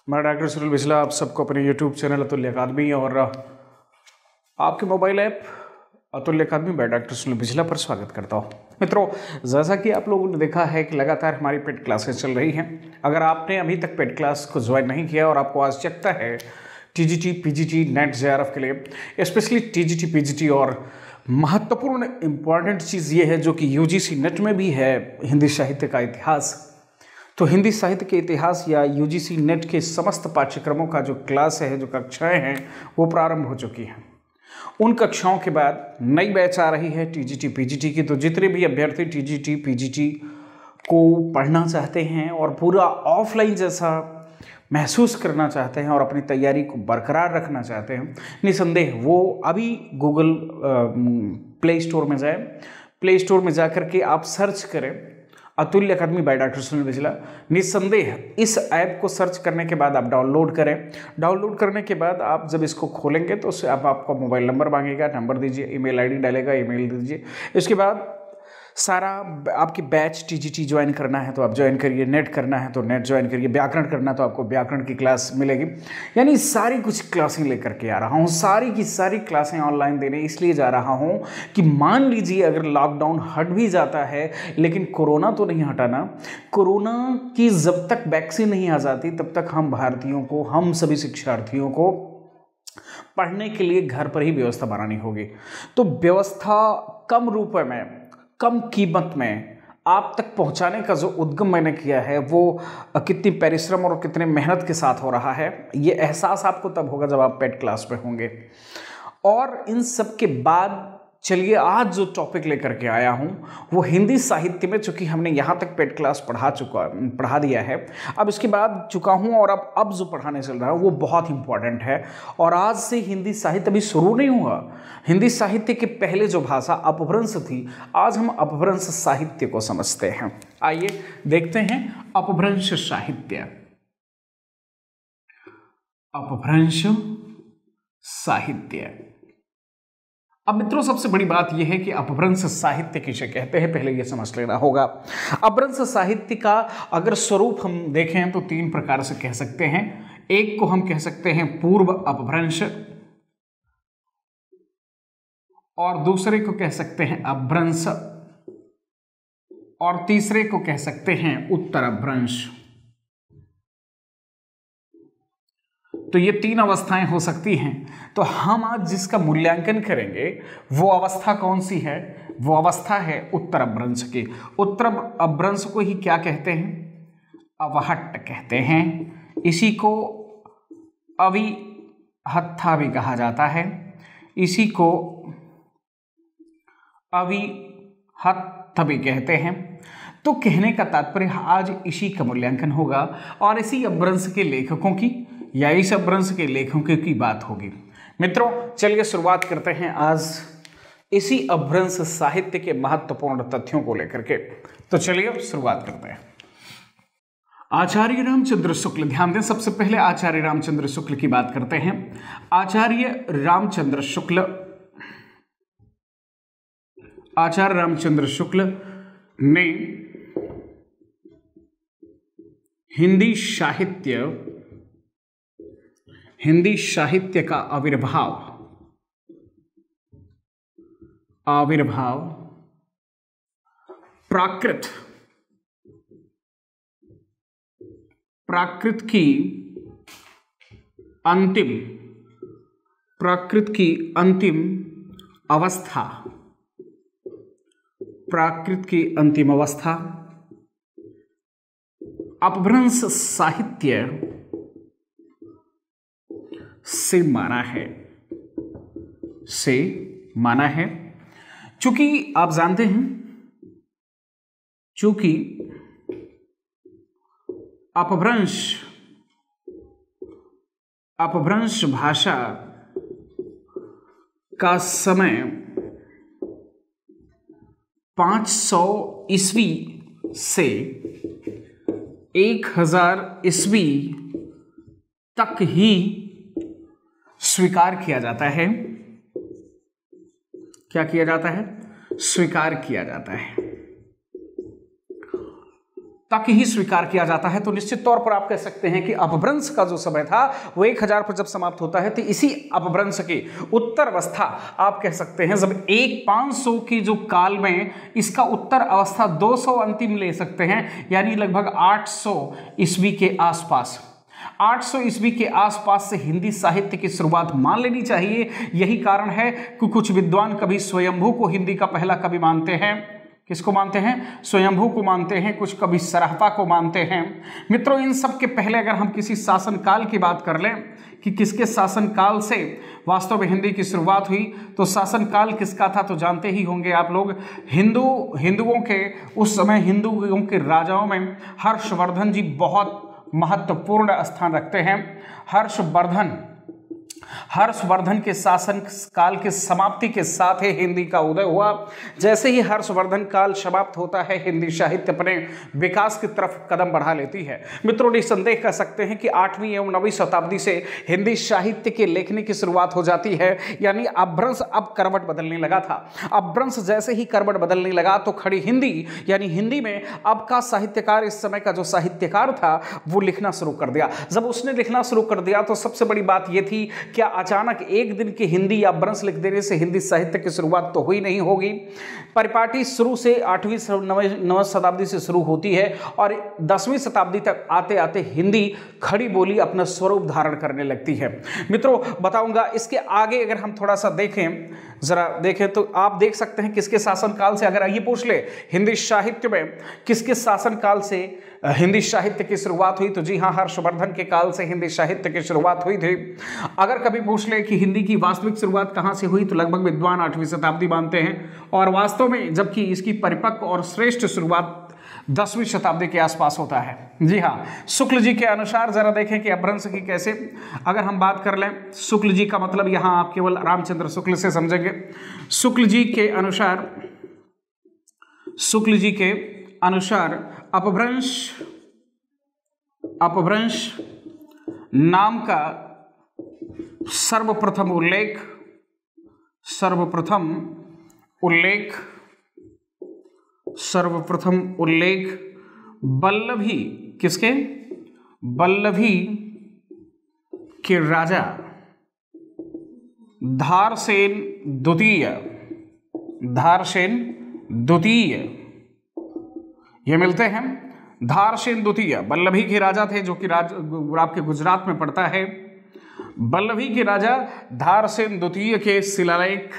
मैं डॉक्टर सुनील बिजला आप सबको अपने यूट्यूब चैनल अतुल्य अकादमी और आपके मोबाइल ऐप अतुल्य अकादमी बाय डॉक्टर सुनील बिजला पर स्वागत करता हूं। मित्रों, जैसा कि आप लोगों ने देखा है कि लगातार हमारी पेड क्लासेस चल रही हैं। अगर आपने अभी तक पेड क्लास को ज्वाइन नहीं किया और आपको आवश्यकता है टीजीटी, पीजीटी, नेट, जेआरएफ के लिए, स्पेशली टीजीटी, पीजीटी, और महत्वपूर्ण इंपॉर्टेंट चीज़ ये है जो कि यूजीसी नेट में भी है, हिंदी साहित्य का इतिहास। तो हिंदी साहित्य के इतिहास या यूजीसी नेट के समस्त पाठ्यक्रमों का जो क्लास है, जो कक्षाएं हैं, वो प्रारंभ हो चुकी हैं। उन कक्षाओं के बाद नई बैच आ रही है टीजीटी, पीजीटी की। तो जितने भी अभ्यर्थी टीजीटी, पीजीटी को पढ़ना चाहते हैं और पूरा ऑफलाइन जैसा महसूस करना चाहते हैं और अपनी तैयारी को बरकरार रखना चाहते हैं, निसंदेह वो अभी गूगल प्ले स्टोर में जाएं। प्ले स्टोर में जा कर के आप सर्च करें अतुल्य अकादमी बाय डॉक्टर सुनील बिजला। निस्संदेह इस ऐप को सर्च करने के बाद आप डाउनलोड करें। डाउनलोड करने के बाद आप जब इसको खोलेंगे तो उससे आप आपका मोबाइल नंबर मांगेगा, नंबर दीजिए, ईमेल आईडी डालेगा, ईमेल दीजिए। इसके बाद सारा आपकी बैच टीजीटी ज्वाइन करना है तो आप ज्वाइन करिए, नेट करना है तो नेट ज्वाइन करिए, व्याकरण करना तो आपको व्याकरण की क्लास मिलेगी। यानी सारी कुछ क्लासें लेकर के आ रहा हूँ, सारी की सारी क्लासें ऑनलाइन देने इसलिए जा रहा हूँ कि मान लीजिए अगर लॉकडाउन हट भी जाता है लेकिन कोरोना तो नहीं हटाना। कोरोना की जब तक वैक्सीन नहीं आ जाती तब तक हम भारतीयों को, हम सभी शिक्षार्थियों को पढ़ने के लिए घर पर ही व्यवस्था बनानी होगी। तो व्यवस्था कम रुपए में, कम कीमत में आप तक पहुंचाने का जो उद्गम मैंने किया है वो कितनी परिश्रम और कितने मेहनत के साथ हो रहा है, ये एहसास आपको तब होगा जब आप पेड क्लास में होंगे। और इन सब के बाद चलिए आज जो टॉपिक लेकर के आया हूं वो हिंदी साहित्य में, चूंकि हमने यहां तक पेड क्लास पढ़ा दिया है, अब इसके बाद चुका हूं और अब जो पढ़ाने चल रहा है वो बहुत इंपॉर्टेंट है। और आज से हिंदी साहित्य अभी शुरू नहीं हुआ। हिंदी साहित्य के पहले जो भाषा अपभ्रंश थी, आज हम अपभ्रंश साहित्य को समझते हैं। आइए देखते हैं अपभ्रंश साहित्य। अपभ्रंश साहित्य। अब मित्रों, सबसे बड़ी बात यह है कि अपभ्रंश साहित्य किसे कहते हैं, पहले यह समझ लेना होगा। अपभ्रंश साहित्य का अगर स्वरूप हम देखें तो तीन प्रकार से कह सकते हैं। एक को हम कह सकते हैं पूर्व अपभ्रंश, और दूसरे को कह सकते हैं अपभ्रंश, और तीसरे को कह सकते हैं उत्तर अपभ्रंश। तो ये तीन अवस्थाएं हो सकती हैं। तो हम आज जिसका मूल्यांकन करेंगे वो अवस्था कौन सी है? वो अवस्था है उत्तर अपभ्रंश की। उत्तर अपभ्रंश को ही क्या कहते हैं? अवहट्ट कहते हैं। इसी को अविहत्था भी कहा जाता है, इसी को अविहत्थ भी कहते हैं। तो कहने का तात्पर्य आज इसी का मूल्यांकन होगा और इसी अपभ्रंश के लेखकों की या इस अपभ्रंश के लेखकों की बात होगी। मित्रों, चलिए शुरुआत करते हैं आज इसी अपभ्रंश साहित्य के महत्वपूर्ण तथ्यों को लेकर के। तो चलिए शुरुआत करते हैं। आचार्य रामचंद्र शुक्ल, ध्यान दें, सबसे पहले आचार्य रामचंद्र शुक्ल की बात करते हैं। आचार्य रामचंद्र शुक्ल ने हिंदी साहित्य का आविर्भाव प्राकृत की अंतिम अवस्था अपभ्रंश साहित्य से माना है। चूंकि आप जानते हैं, चूंकि अपभ्रंश भाषा का समय 500 ईस्वी से 1000 ईस्वी तक ही स्वीकार किया जाता है। क्या किया जाता है? स्वीकार किया जाता है। तक ही स्वीकार किया जाता है। तो निश्चित तौर पर आप कह सकते हैं कि अपभ्रंश का जो समय था वो 1000 पर जब समाप्त होता है, तो इसी अपभ्रंश की उत्तर अवस्था आप कह सकते हैं जब 1500 की जो काल में इसका उत्तर अवस्था 200 अंतिम ले सकते हैं, यानी लगभग 800 ईस्वी के आसपास, 800 ईस्वी के आसपास से हिंदी साहित्य की शुरुआत मान लेनी चाहिए। यही कारण है कि कुछ विद्वान कभी स्वयंभू को हिंदी का पहला कवि मानते हैं। किसको मानते हैं? स्वयंभू को मानते हैं, कुछ कवि सरहपा को मानते हैं। मित्रों, इन सब के पहले अगर हम किसी शासनकाल की बात कर लें कि किसके शासनकाल से वास्तव में हिंदी की शुरुआत हुई, तो शासनकाल किसका था तो जानते ही होंगे आप लोग। हिंदुओं के उस समय हिंदुओं के राजाओं में हर्षवर्धन जी बहुत महत्वपूर्ण स्थान रखते हैं। हर्षवर्धन के शासन काल के समाप्ति के साथ ही हिंदी का उदय हुआ। जैसे ही हर्षवर्धन काल समाप्त होता है, हिंदी साहित्य अपने विकास की तरफ कदम बढ़ा लेती है। मित्रों, निसंदेह कह सकते हैं कि 8वीं एवं 9वीं शताब्दी से हिंदी साहित्य के लेखनी की शुरुआत हो जाती है, यानी अपभ्रंश अब करवट बदलने लगा था। अपभ्रंश जैसे ही करवट बदलने लगा तो खड़ी हिंदी, यानी हिंदी में अब का साहित्यकार, इस समय का जो साहित्यकार था, वो लिखना शुरू कर दिया। जब उसने लिखना शुरू कर दिया तो सबसे बड़ी बात यह थी, क्या अचानक एक दिन की हिंदी या अपभ्रंश लिख देने से हिंदी साहित्य की शुरुआत तो हुई नहीं होगी। परिपाटी शुरू से 8वीं 9वीं शताब्दी से शुरू होती है और 10वीं शताब्दी तक आते आते हिंदी खड़ी बोली अपना स्वरूप धारण करने लगती है। मित्रों, बताऊंगा इसके आगे अगर हम थोड़ा सा जरा देखें तो आप देख सकते हैं किसके शासनकाल से, अगर ये पूछ ले हिंदी साहित्य में किसके शासनकाल से हिंदी साहित्य की शुरुआत हुई, तो जी हाँ, हर्षवर्धन के काल से हिंदी साहित्य की शुरुआत हुई थी। अगर कभी पूछ ले कि हिंदी की वास्तविक शुरुआत कहाँ से हुई, तो लगभग विद्वान 8वीं शताब्दी मानते हैं, और वास्तव में जबकि इसकी परिपक्व और श्रेष्ठ शुरुआत 10वीं शताब्दी के आसपास होता है। जी हाँ, शुक्ल जी के अनुसार जरा देखें कि अपभ्रंश की कैसे, अगर हम बात कर लें, शुक्ल जी का मतलब यहाँ आप केवल रामचंद्र शुक्ल से समझेंगे। शुक्ल जी के अनुसार अपभ्रंश नाम का सर्वप्रथम उल्लेख वल्लभी, किसके? वल्लभी के राजा धारसेन द्वितीय ये मिलते हैं। धारसेन द्वितीय वल्लभी के राजा थे, जो कि आपके गुजरात में पड़ता है। वल्लभी के राजा धारसेन द्वितीय के शिलालेख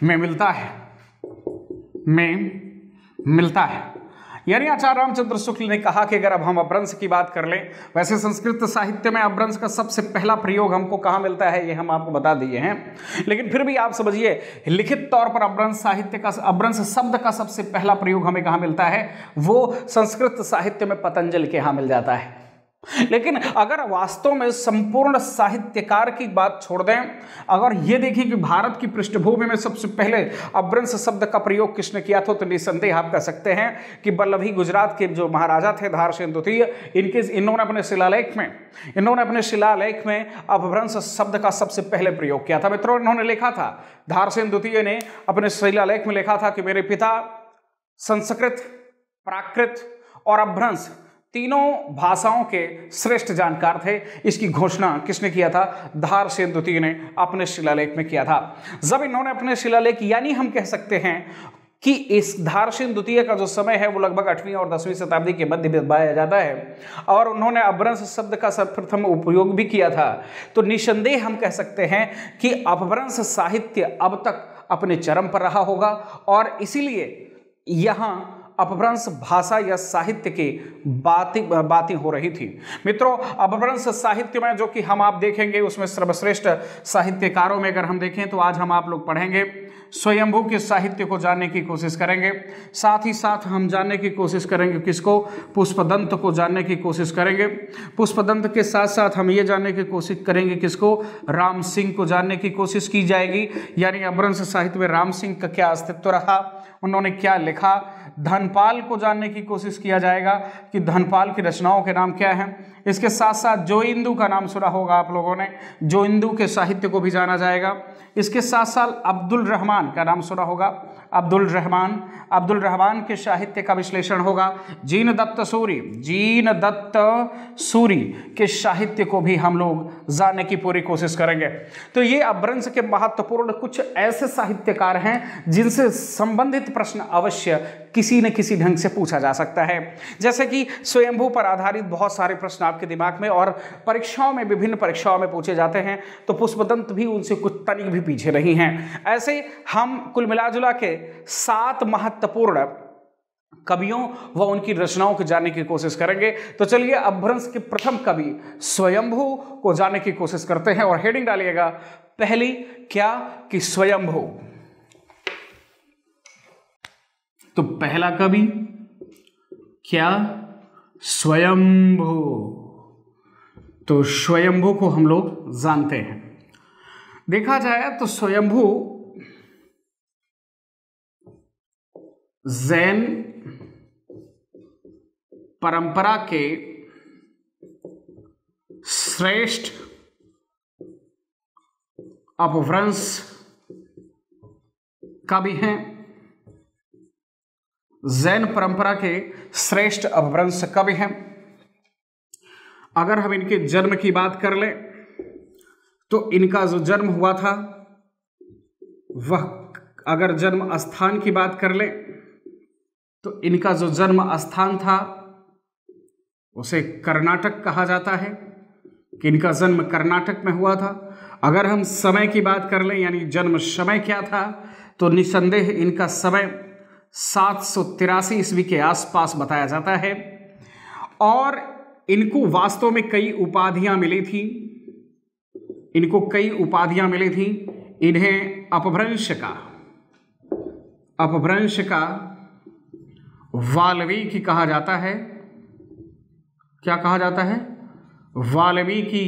में मिलता है। यानी आचार्य रामचंद्र शुक्ल ने कहा कि अगर अब हम अपभ्रंश की बात कर लें, वैसे संस्कृत साहित्य में अपभ्रंश का सबसे पहला प्रयोग हमको कहाँ मिलता है, ये हम आपको बता दिए हैं, लेकिन फिर भी आप समझिए लिखित तौर पर अपभ्रंश शब्द का सबसे पहला प्रयोग हमें कहाँ मिलता है, वो संस्कृत साहित्य में पतंजलि के यहाँ मिल जाता है। लेकिन अगर वास्तव में संपूर्ण साहित्यकार की बात छोड़ दें, अगर ये देखें कि भारत की पृष्ठभूमि में सबसे पहले अपभ्रंश शब्द का प्रयोग किसने किया था, तो निसंदेह आप कह सकते हैं कि वल्लभी गुजरात के जो महाराजा थे धारसेन द्वितीय, इन्होंने अपने शिलालेख में अपभ्रंश शब्द का सबसे पहले प्रयोग किया था। मित्रों, इन्होंने लिखा था, धारसेन द्वितीय ने अपने शिलालेख में लिखा था कि मेरे पिता संस्कृत, प्राकृत और अपभ्रंश तीनों भाषाओं के श्रेष्ठ जानकार थे। इसकी घोषणा किसने किया था? धारसेन द्वितीय ने अपने शिलालेख में किया था। जब इन्होंने अपने शिलालेख, यानी हम कह सकते हैं कि इस धारसेन द्वितीय का जो समय है वो लगभग 8वीं और 10वीं शताब्दी के मध्य में पाया जाता है, और उन्होंने अपभ्रंश शब्द का सर्वप्रथम उपयोग भी किया था। तो निसंदेह हम कह सकते हैं कि अपभ्रंश साहित्य अब तक अपने चरम पर रहा होगा, और इसीलिए यहाँ अपभ्रंश भाषा या साहित्य की बातें हो रही थी। मित्रों, अपभ्रंश साहित्य में जो कि हम आप देखेंगे उसमें सर्वश्रेष्ठ साहित्यकारों में अगर हम देखें तो आज हम आप लोग पढ़ेंगे स्वयंभू के साहित्य को जानने की कोशिश करेंगे, साथ ही साथ हम जानने की कोशिश करेंगे किसको? पुष्पदंत को जानने की कोशिश करेंगे। पुष्पदंत के साथ साथ हम ये जानने की कोशिश करेंगे किसको? राम सिंह को जानने की कोशिश की जाएगी। यानी अपभ्रंश साहित्य में राम सिंह का क्या अस्तित्व रहा, उन्होंने क्या लिखा। धनपाल को जानने की कोशिश किया जाएगा कि धनपाल की रचनाओं के नाम क्या हैं। इसके साथ साथ जोइंदू का नाम सुना होगा आप लोगों ने, जोइंदू के साहित्य को भी जाना जाएगा। इसके साथ साथ अब्दुल रहमान का नाम सुना होगा, अब्दुल रहमान के साहित्य का विश्लेषण होगा। जीन दत्त सूरी के साहित्य को भी हम लोग जानने की पूरी कोशिश करेंगे। तो ये अपभ्रंश के महत्वपूर्ण कुछ ऐसे साहित्यकार हैं जिनसे संबंधित प्रश्न अवश्य किसी न किसी ढंग से पूछा जा सकता है। जैसे कि स्वयंभू पर आधारित बहुत सारे प्रश्न आपके दिमाग में और परीक्षाओं में, विभिन्न परीक्षाओं में पूछे जाते हैं, तो पुष्पदंत भी उनसे कुछ तनिक भी पीछे नहीं हैं। ऐसे हम कुल मिलाजुला के 7 महत्वपूर्ण कवियों व उनकी रचनाओं को जानने की कोशिश करेंगे। तो चलिए अपभ्रंश के प्रथम कवि स्वयंभू को जानने की कोशिश करते हैं और हेडिंग डालिएगा पहली क्या कि स्वयंभू। तो पहला कवि क्या, स्वयंभू। तो स्वयंभू को हम लोग जानते हैं। देखा जाए तो स्वयंभू जैन परंपरा के श्रेष्ठ अपभ्रंश कवि हैं। जैन परंपरा के श्रेष्ठ अपभ्रंश कवि हैं। अगर हम इनके जन्म की बात कर लें तो इनका जो जन्म हुआ था वह, अगर जन्म स्थान की बात कर लें तो इनका जो जन्म स्थान था उसे कर्नाटक कहा जाता है, कि इनका जन्म कर्नाटक में हुआ था। अगर हम समय की बात कर लें यानी जन्म समय क्या था, तो निसंदेह इनका समय 783 ईस्वी के आसपास बताया जाता है। और इनको वास्तव में कई उपाधियां मिली थी, इन्हें अपभ्रंश का वाल्मीकि कहा जाता है। क्या कहा जाता है? वाल्मीकि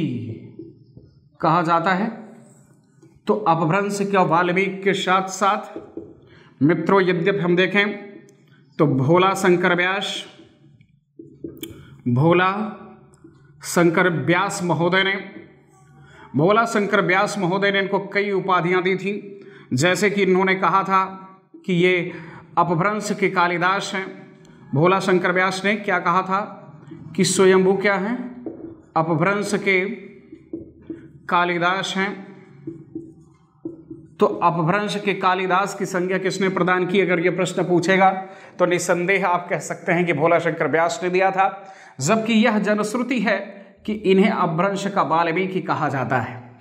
कहा जाता है। तो अपभ्रंश का वाल्मीकि के साथ साथ मित्रों, यद्यपि हम देखें तो भोला शंकर व्यास महोदय ने इनको कई उपाधियां दी थी। जैसे कि इन्होंने कहा था कि ये अपभ्रंश के कालिदास हैं। भोला शंकर व्यास ने क्या कहा था कि स्वयंभू क्या हैं? अपभ्रंश के कालिदास हैं। तो अपभ्रंश के कालिदास की संज्ञा किसने प्रदान की? अगर ये प्रश्न पूछेगा तो निसंदेह आप कह सकते हैं कि भोला शंकर व्यास ने दिया था, जबकि यह जनश्रुति है कि इन्हें अपभ्रंश का वाल्मीकि कहा जाता है।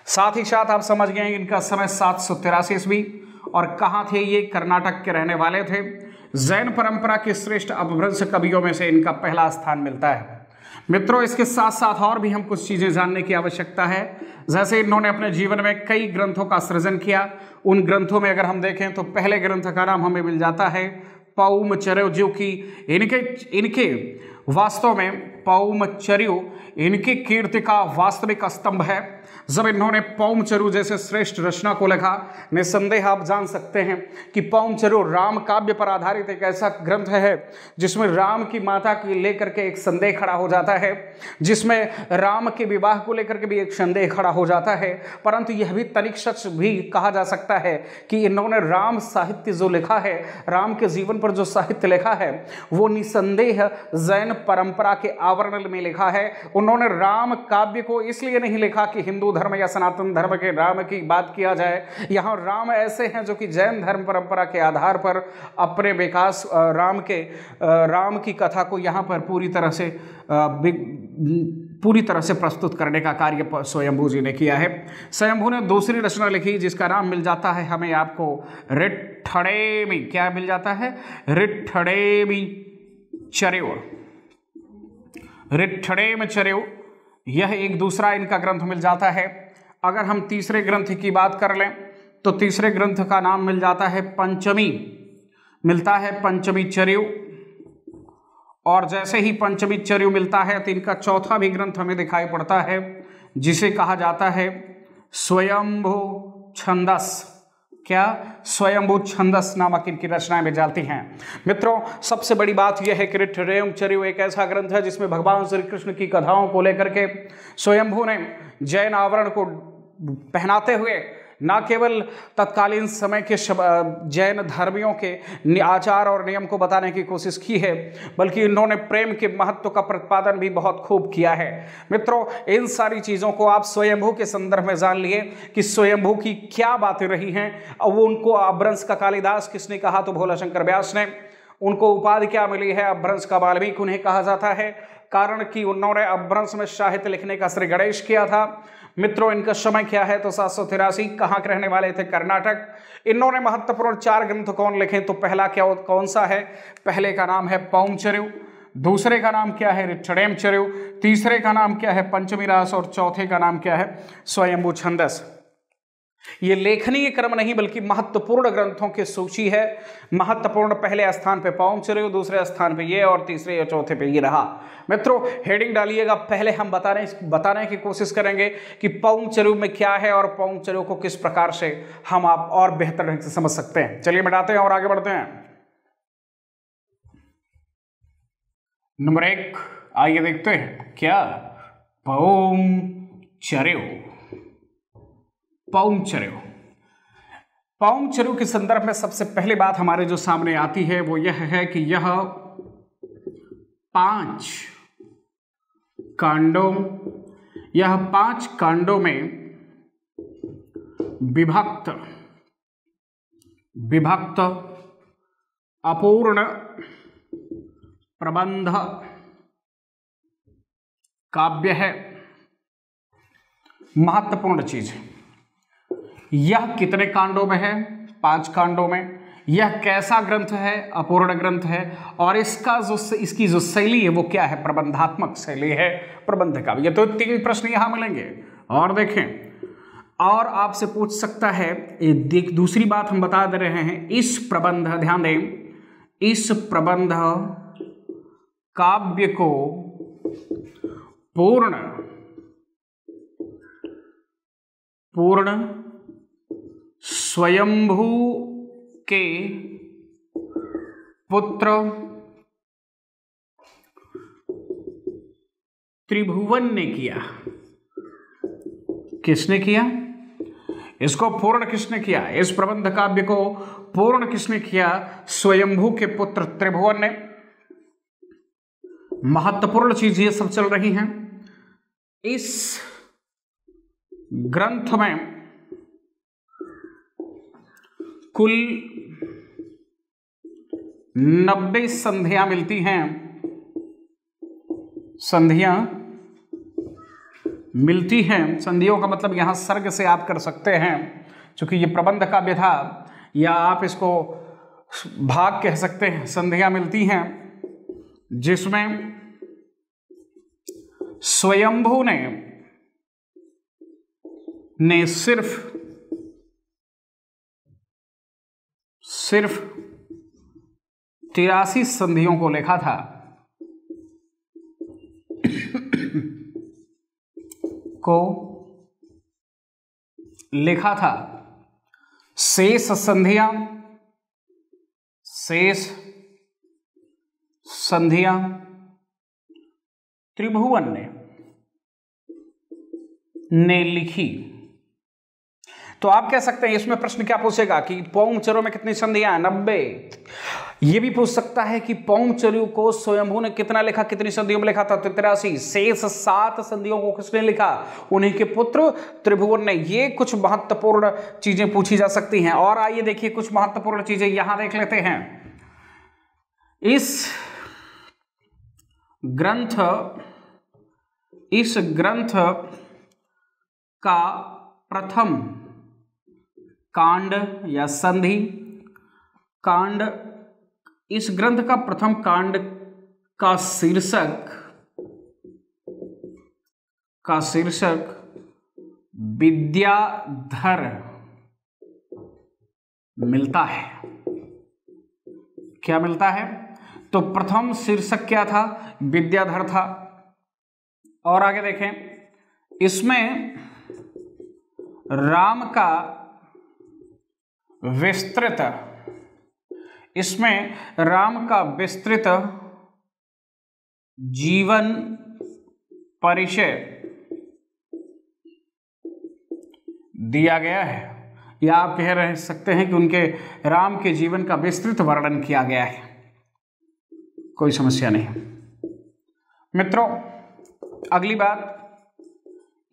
साथ ही साथ आप समझ गए इनका समय 783 ईस्वी, और कहाँ थे ये? कर्नाटक के रहने वाले थे। जैन परंपरा के श्रेष्ठ अपभ्रंश कवियों में से इनका पहला स्थान मिलता है। मित्रों, इसके साथ साथ और भी हम कुछ चीजें जानने की आवश्यकता है। जैसे इन्होंने अपने जीवन में कई ग्रंथों का सृजन किया। उन ग्रंथों में अगर हम देखें तो पहले ग्रंथ का नाम हमें मिल जाता है पौमचर्य, जो कि इनके वास्तव में पौमचर्य इनकी कीर्ति का वास्तविक स्तंभ है। जब इन्होंने पौमचर्य जैसे श्रेष्ठ रचना को लिखा, निसंदेह आप जान सकते हैं कि पौमचर्य राम काव्य पर आधारित एक ऐसा ग्रंथ है जिसमें राम की माता को लेकर के एक संदेह खड़ा हो जाता है, जिसमें राम के विवाह को लेकर के भी एक संदेह खड़ा हो जाता है। परंतु यह भी तनिक सच भी कहा जा सकता है कि इन्होंने राम साहित्य जो लिखा है, राम के जीवन पर जो साहित्य लिखा है, वो निसंदेह जैन परंपरा के आवरण में लिखा है। उन्होंने राम काव्य को इसलिए नहीं लिखा कि हिंदू धर्म या सनातन धर्म के राम की बात किया जाए। यहाँ राम ऐसे हैं जो कि जैन धर्म परंपरा के आधार पर अपने विकास राम की कथा को यहाँ पर पूरी तरह से प्रस्तुत करने का कार्य स्वयंभू जी ने किया है। स्वयंभू ने दूसरी रचना लिखी जिसका नाम मिल जाता है हमें आपको ऋट्ठडेमि। क्या मिल जाता है? ऋट्ठडेमचर्य। यह एक दूसरा इनका ग्रंथ मिल जाता है। अगर हम तीसरे ग्रंथ की बात कर लें तो तीसरे ग्रंथ का नाम मिल जाता है पंचमीचर्य। और जैसे ही पंचमीचर्य मिलता है तो इनका चौथा भी ग्रंथ हमें दिखाई पड़ता है जिसे कहा जाता है स्वयंभू छंदस। क्या? स्वयंभू छंदस नामक इनकी रचनाएं मिल जाती हैं। मित्रों, सबसे बड़ी बात यह है कि ऋट्ठडेमचर्य एक ऐसा ग्रंथ है जिसमें भगवान श्री कृष्ण की कथाओं को लेकर के स्वयंभू ने जैन आवरण को पहनाते हुए न केवल तत्कालीन समय के जैन धर्मियों के आचार और नियम को बताने की कोशिश की है, बल्कि इन्होंने प्रेम के महत्व का प्रतिपादन भी बहुत खूब किया है। मित्रों, इन सारी चीज़ों को आप स्वयंभू के संदर्भ में जान लिए कि स्वयंभू की क्या बातें रही हैं। और वो उनको अपभ्रंश का कालिदास किसने कहा, तो भोला शंकर व्यास ने। उनको उपाधि क्या मिली है, अपभ्रंश का वाल्मीकि उन्हें कहा जाता है, कारण कि उन्होंने अपभ्रंश में साहित्य लिखने का श्री गणेश किया था। मित्रों, इनका समय क्या है, तो 783। कहाँ के रहने वाले थे, कर्नाटक। इन्होंने महत्वपूर्ण 4 ग्रंथ कौन लिखे, तो पहला क्या कौन सा है, पहले का नाम है पौंचर्यु, दूसरे का नाम क्या है ऋक्षणेमचर्यु, तीसरे का नाम क्या है पंचमी रास, और चौथे का नाम क्या है स्वयंभू छंदस। ये लेखनीय क्रम नहीं बल्कि महत्वपूर्ण ग्रंथों की सूची है। महत्वपूर्ण पहले स्थान पे पौंचर्यु, दूसरे स्थान पे ये, और तीसरे या चौथे पे ये रहा। मित्रों, हेडिंग डालिएगा। पहले हम बताने की कोशिश करेंगे कि पौंचर्यु में क्या है और पौंचर्यु को किस प्रकार से हम आप और बेहतर ढंग से समझ सकते हैं। चलिए मिटाते हैं और आगे बढ़ते हैं। नंबर 1 आइए देखते हैं क्या, पौंचर्यु। पौंचर्यु पौंचर्यु के संदर्भ में सबसे पहली बात हमारे जो सामने आती है वो यह है कि यह 5 कांडों में विभक्त अपूर्ण प्रबंध काव्य है। महत्वपूर्ण चीज, यह कितने कांडों में है, 5 कांडों में। यह कैसा ग्रंथ है, अपूर्ण ग्रंथ है। और इसकी जो शैली है वो क्या है, प्रबंधात्मक शैली है, प्रबंध काव्य। तो 3 प्रश्न यहां मिलेंगे। और देखें, और आपसे पूछ सकता है, दूसरी बात हम बता दे रहे हैं, इस प्रबंध, ध्यान दें, इस प्रबंध काव्य को पूर्ण स्वयंभू के पुत्र त्रिभुवन ने किया। किसने किया इसको पूर्ण? किसने किया इस प्रबंध काव्य को पूर्ण? किसने किया? स्वयंभू के पुत्र त्रिभुवन ने। महत्वपूर्ण चीज ये सब चल रही हैं। इस ग्रंथ में कुल 90 संधियां मिलती हैं। संधियां मिलती हैं, संधियों का मतलब यहां सर्ग से आप कर सकते हैं, क्योंकि ये प्रबंध काव्य था, या आप इसको भाग कह सकते हैं। संधियां मिलती हैं जिसमें स्वयंभू ने सिर्फ 83 संधियों को लिखा था। शेष संधियां त्रिभुवन ने लिखी। तो आप कह सकते हैं, इसमें प्रश्न क्या पूछेगा कि पौंचर्यु में कितनी संधियां? 90। ये भी पूछ सकता है कि पौंचर्यु को स्वयंभू ने कितना लिखा, कितनी संधियों में लिखा था? 83। शेष 7 संधियों को किसने लिखा? उन्हीं के पुत्र त्रिभुवन ने। ये कुछ महत्वपूर्ण चीजें पूछी जा सकती हैं। और आइए देखिए कुछ महत्वपूर्ण चीजें यहां देख लेते हैं। इस ग्रंथ का प्रथम कांड या संधि कांड, इस ग्रंथ का प्रथम कांड का शीर्षक विद्याधर मिलता है। क्या मिलता है? तो प्रथम शीर्षक क्या था? विद्याधर था। और आगे देखें, इसमें राम का विस्तृत जीवन परिचय दिया गया है। या आप कह रह सकते हैं कि उनके राम के जीवन का विस्तृत वर्णन किया गया है। कोई समस्या नहीं। मित्रों, अगली बात,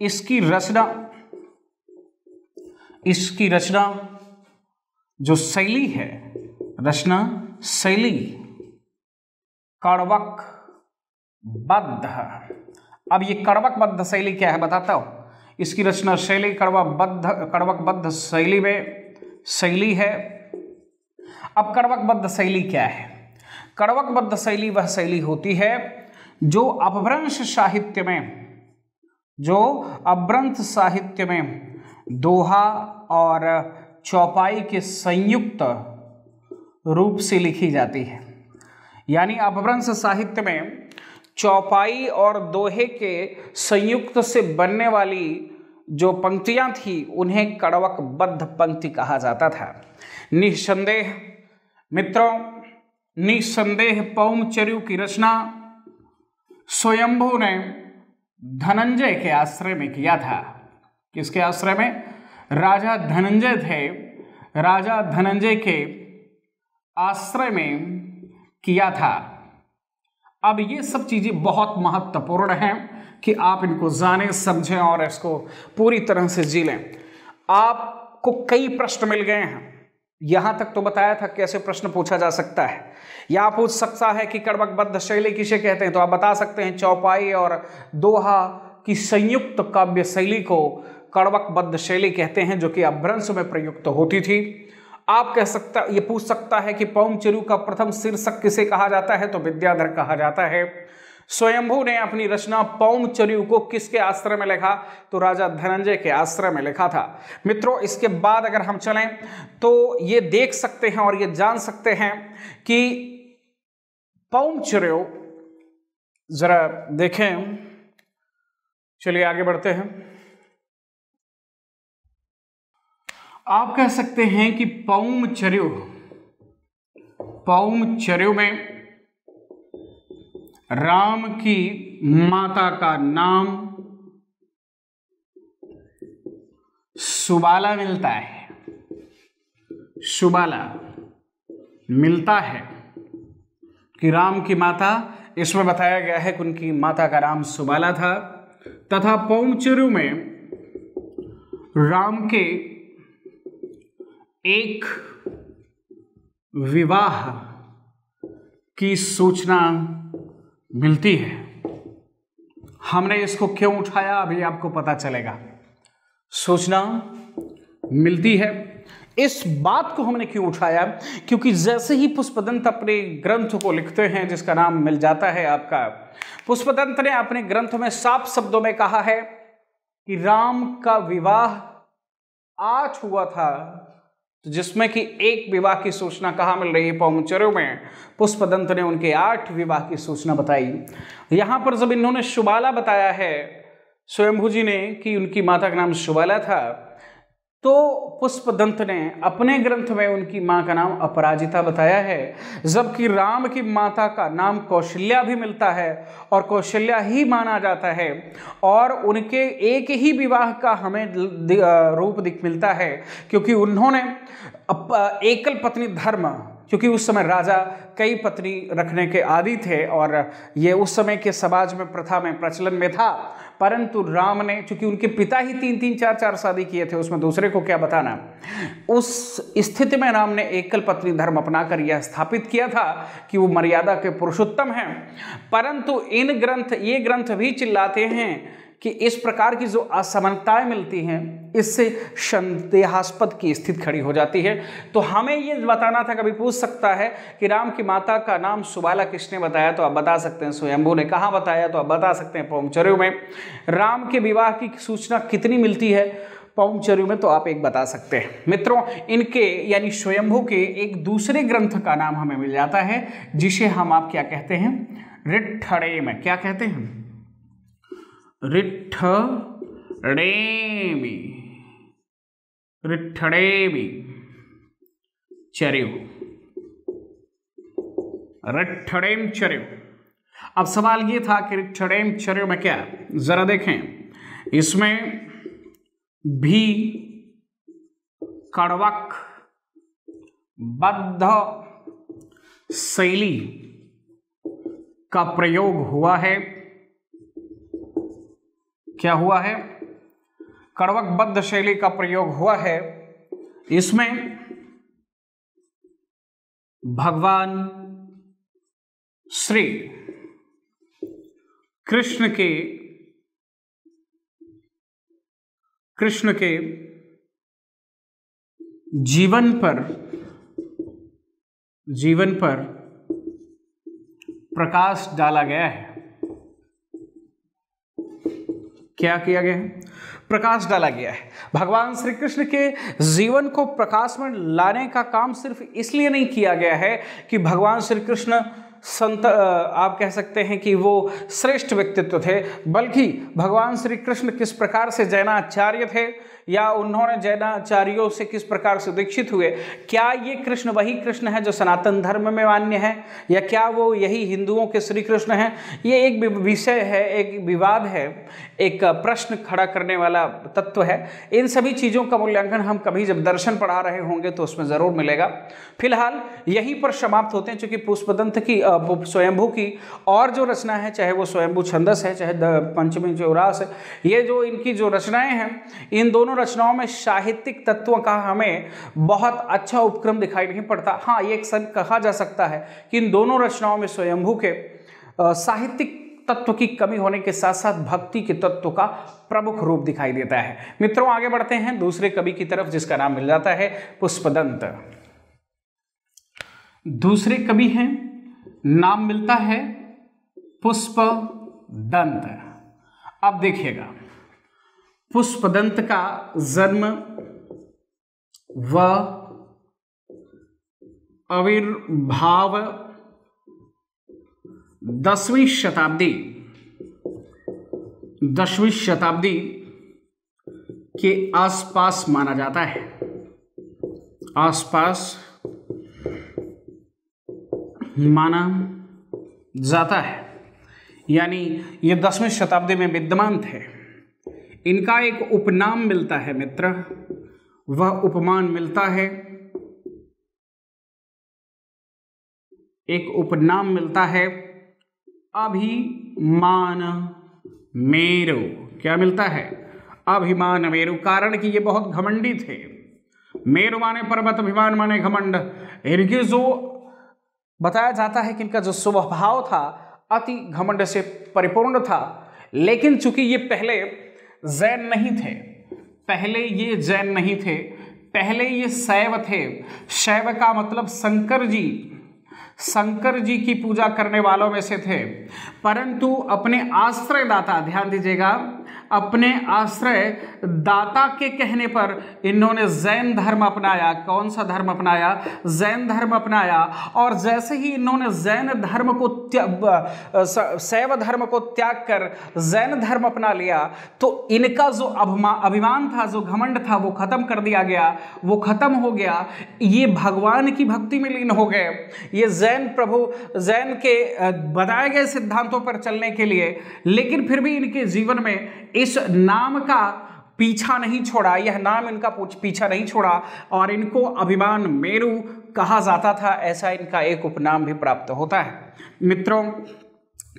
इसकी रचना जो शैली है, रचना शैली कड़वक बद्ध। अब ये कड़वक बद्ध शैली क्या है बताता हूं। इसकी रचना शैली कड़वक बद्ध शैली है। अब कड़वक बद्ध शैली क्या है? कड़वक बद्ध शैली वह शैली होती है जो अपभ्रंश साहित्य में दोहा और चौपाई के संयुक्त रूप से लिखी जाती है। यानी अपभ्रंश साहित्य में चौपाई और दोहे के संयुक्त से बनने वाली जो पंक्तियां थी उन्हें कड़वक बद्ध पंक्ति कहा जाता था। निसंदेह मित्रों, निसंदेह पौमचर्यु की रचना स्वयंभू ने धनंजय के आश्रय में किया था। किसके आश्रय में? राजा धनंजय थे, राजा धनंजय के आश्रय में किया था। अब ये सब चीजें बहुत महत्वपूर्ण हैं कि आप इनको जानें, समझें और इसको पूरी तरह से जी लें। आपको कई प्रश्न मिल गए हैं, यहां तक तो बताया था कैसे प्रश्न पूछा जा सकता है। या पूछ सकता है कि कड़वक बद्ध शैली किसे कहते हैं, तो आप बता सकते हैं चौपाई और दोहा की संयुक्त काव्य शैली को कड़वक बद्ध शैली कहते हैं, जो कि अपभ्रंश में प्रयुक्त होती थी। आप ये पूछ सकता है कि पौमचर्यु का प्रथम शीर्षक किसे कहा जाता है, तो विद्याधर कहा जाता है। स्वयंभू ने अपनी रचना पौमचर्यु को किसके आश्रय में लिखा, तो राजा धनंजय के आश्रय में लिखा था। मित्रों, इसके बाद अगर हम चलें तो ये देख सकते हैं और ये जान सकते हैं कि पौमचर्यु, जरा देखें, चलिए आगे बढ़ते हैं। आप कह सकते हैं कि पौमचर्यु में राम की माता का नाम सुबाला मिलता है। सुबाला मिलता है कि राम की माता, इसमें बताया गया है कि उनकी माता का नाम सुबाला था। तथा पौमचर्यु में राम के एक विवाह की सूचना मिलती है। हमने इसको क्यों उठाया अभी आपको पता चलेगा। सूचना मिलती है, इस बात को हमने क्यों उठाया, क्योंकि जैसे ही पुष्पदंत अपने ग्रंथ को लिखते हैं जिसका नाम मिल जाता है आपका, पुष्पदंत ने अपने ग्रंथ में साफ शब्दों में कहा है कि राम का विवाह आज हुआ था, तो जिसमें कि एक विवाह की सूचना कहाँ मिल रही है, पौमचर्यु में। पुष्पदंत ने उनके 8 विवाह की सूचना बताई। यहां पर जब इन्होंने सुबाला बताया है, स्वयंभू जी ने, कि उनकी माता का नाम सुबाला था, तो पुष्पदंत ने अपने ग्रंथ में उनकी मां का नाम अपराजिता बताया है। जबकि राम की माता का नाम कौशल्या भी मिलता है और कौशल्या ही माना जाता है, और उनके एक ही विवाह का हमें रूप मिलता है, क्योंकि उन्होंने एकल पत्नी धर्म, क्योंकि उस समय राजा कई पत्नी रखने के आदी थे और ये उस समय के समाज में प्रथा में प्रचलन में था। परंतु राम ने, चूंकि उनके पिता ही 3-3 4-4 शादी किए थे, उसमें दूसरे को क्या बताना, उस स्थिति में राम ने एकल पत्नी धर्म अपनाकर यह स्थापित किया था कि वो मर्यादा के पुरुषोत्तम हैं। परंतु ये ग्रंथ भी चिल्लाते हैं कि इस प्रकार की जो असमानताएं मिलती हैं, इससे संदेहास्पद की स्थिति खड़ी हो जाती है। तो हमें ये बताना था, कभी पूछ सकता है कि राम की माता का नाम सुबाला किसने बताया, तो आप बता सकते हैं स्वयंभू ने। कहाँ बताया, तो आप बता सकते हैं पौमचर्यु में। राम के विवाह की सूचना कितनी मिलती है पौमचर्यु में, तो आप एक बता सकते हैं। मित्रों, इनके यानी स्वयंभू के एक दूसरे ग्रंथ का नाम हमें मिल जाता है, जिसे हम आप क्या कहते हैं, ऋट्ठडेम। क्या कहते हैं, ऋट्ठडेमी चर्यु, ऋट्ठडेम चर्यु। अब सवाल ये था कि ऋट्ठडेम चर्यु में क्या, जरा देखें, इसमें भी कण्वक बद्ध शैली का प्रयोग हुआ है। क्या हुआ है? कण्वक बद्ध शैली का प्रयोग हुआ है। इसमें भगवान श्री कृष्ण के जीवन पर प्रकाश डाला गया है। क्या किया गया है? प्रकाश डाला गया है। भगवान श्री कृष्ण के जीवन को प्रकाश में लाने का काम सिर्फ इसलिए नहीं किया गया है कि भगवान श्री कृष्ण संत, आप कह सकते हैं कि वो श्रेष्ठ व्यक्तित्व थे, बल्कि भगवान श्री कृष्ण किस प्रकार से जैनाचार्य थे या उन्होंने जैनाचार्यों से किस प्रकार से दीक्षित हुए, क्या ये कृष्ण वही कृष्ण है जो सनातन धर्म में मान्य है या क्या वो यही हिंदुओं के श्री कृष्ण हैं, ये एक विषय है, एक विवाद है, एक प्रश्न खड़ा करने वाला तत्व है। इन सभी चीज़ों का मूल्यांकन हम कभी जब दर्शन पढ़ा रहे होंगे तो उसमें ज़रूर मिलेगा। फिलहाल यहीं पर समाप्त होते हैं, चूँकि पुष्पदंत की स्वयंभू की और जो रचना है, चाहे वो स्वयंभू छंदस है चाहे पंचमी चौरास है, ये जो इनकी जो रचनाएं हैं, इन दोनों रचनाओं में साहित्यिक तत्वों का हमें बहुत अच्छा उपक्रम दिखाई नहीं पड़ता। हाँ, ये कहा जा सकता है कि इन दोनों रचनाओं में स्वयंभू के साहित्यिक तत्व की कमी होने के साथ साथ भक्ति के तत्व का प्रमुख रूप दिखाई देता है। मित्रों, आगे बढ़ते हैं दूसरे कवि की तरफ, जिसका नाम मिल जाता है पुष्पदंत। दूसरे कवि हैं, नाम मिलता है पुष्पदंत। अब देखिएगा, पुष्पदंत का जन्म व आविर्भाव 10वीं शताब्दी के आसपास माना जाता है। आसपास माना जाता है, यानी ये 10वीं शताब्दी में विद्यमान थे। इनका एक उपनाम मिलता है मित्र, वह उपमान मिलता है, एक उपनाम मिलता है अभिमान मेरु। क्या मिलता है? अभिमान मेरु। कारण कि ये बहुत घमंडी थे। मेरु माने पर्वत, अभिमान माने घमंड। इनके जो बताया जाता है कि इनका जो स्वभाव था अति घमंड से परिपूर्ण था, लेकिन चूंकि ये पहले जैन नहीं थे, पहले ये शैव थे। शैव का मतलब शंकर जी की पूजा करने वालों में से थे, परंतु अपने आश्रयदाता, ध्यान दीजिएगा, अपने आश्रय दाता के कहने पर इन्होंने जैन धर्म अपनाया। कौन सा धर्म अपनाया? जैन धर्म अपनाया। और जैसे ही इन्होंने जैन धर्म को शैव धर्म को त्याग कर जैन धर्म अपना लिया, तो इनका जो अभिमान था, जो घमंड था, वो खत्म कर दिया गया, वो खत्म हो गया। ये भगवान की भक्ति में लीन हो गए। ये जैन के बताए गए सिद्धांतों पर चलने के लिए, लेकिन फिर भी इनके जीवन में इस नाम का पीछा नहीं छोड़ा, यह नाम इनका पीछा नहीं छोड़ा और इनको अभिमान मेरु कहा जाता था। ऐसा इनका एक उपनाम भी प्राप्त होता है। मित्रों,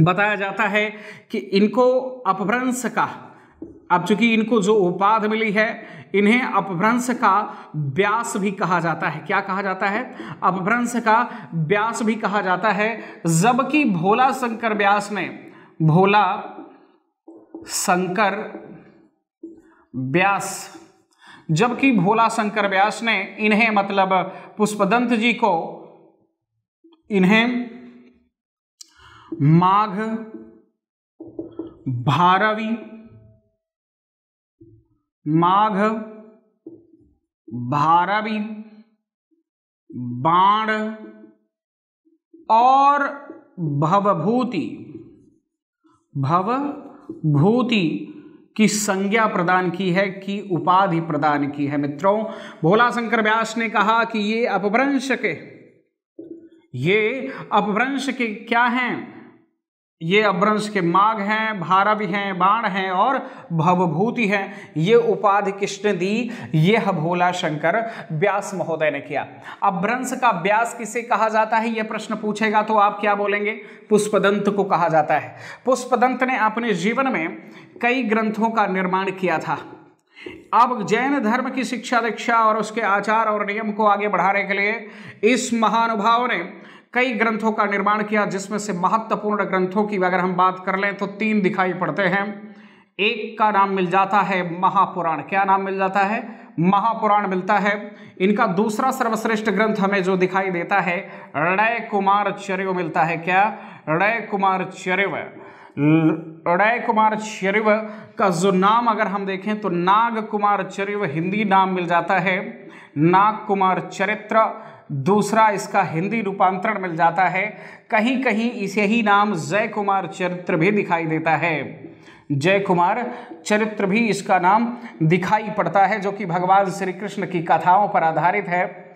बताया जाता है कि इनको अपभ्रंश का, अब चूंकि इनको जो उपाधि मिली है, इन्हें अपभ्रंश का व्यास भी कहा जाता है। क्या कहा जाता है? अपभ्रंश का व्यास भी कहा जाता है। जबकि भोला शंकर व्यास ने इन्हें, मतलब पुष्पदंत जी को, इन्हें माघ भारवी, बाण और भवभूति की संज्ञा प्रदान की है, की उपाधि प्रदान की है। मित्रों, भोला शंकर व्यास ने कहा कि ये अपभ्रंश के क्या हैं? ये अपभ्रंश के माघ हैं, भारवी हैं, बाण हैं और भवभूति हैं। ये उपाधि किसने दी? यह भोला शंकर व्यास महोदय ने किया। अपभ्रंश का व्यास किसे कहा जाता है, यह प्रश्न पूछेगा तो आप क्या बोलेंगे? पुष्पदंत को कहा जाता है। पुष्पदंत ने अपने जीवन में कई ग्रंथों का निर्माण किया था। अब जैन धर्म की शिक्षा दीक्षा और उसके आचार और नियम को आगे बढ़ाने के लिए इस महानुभाव ने कई ग्रंथों का निर्माण किया, जिसमें से महत्वपूर्ण ग्रंथों की अगर हम बात कर लें तो 3 दिखाई पड़ते हैं। एक का नाम मिल जाता है महापुराण। क्या नाम मिल जाता है? महापुराण मिलता है। इनका दूसरा सर्वश्रेष्ठ ग्रंथ हमें जो दिखाई देता है ऋण कुमार चरिव मिलता है। क्या? ऋण कुमार चरिव। ऋण कुमार चरिव का जो नाम अगर हम देखें तो नाग कुमार चरिव हिंदी नाम मिल जाता है, नाग कुमार चरित्र दूसरा इसका हिंदी रूपांतरण मिल जाता है। कहीं कहीं इसे ही नाम जय कुमार चरित्र भी दिखाई देता है। जय कुमार चरित्र भी इसका नाम दिखाई पड़ता है, जो कि भगवान श्री कृष्ण की कथाओं पर आधारित है।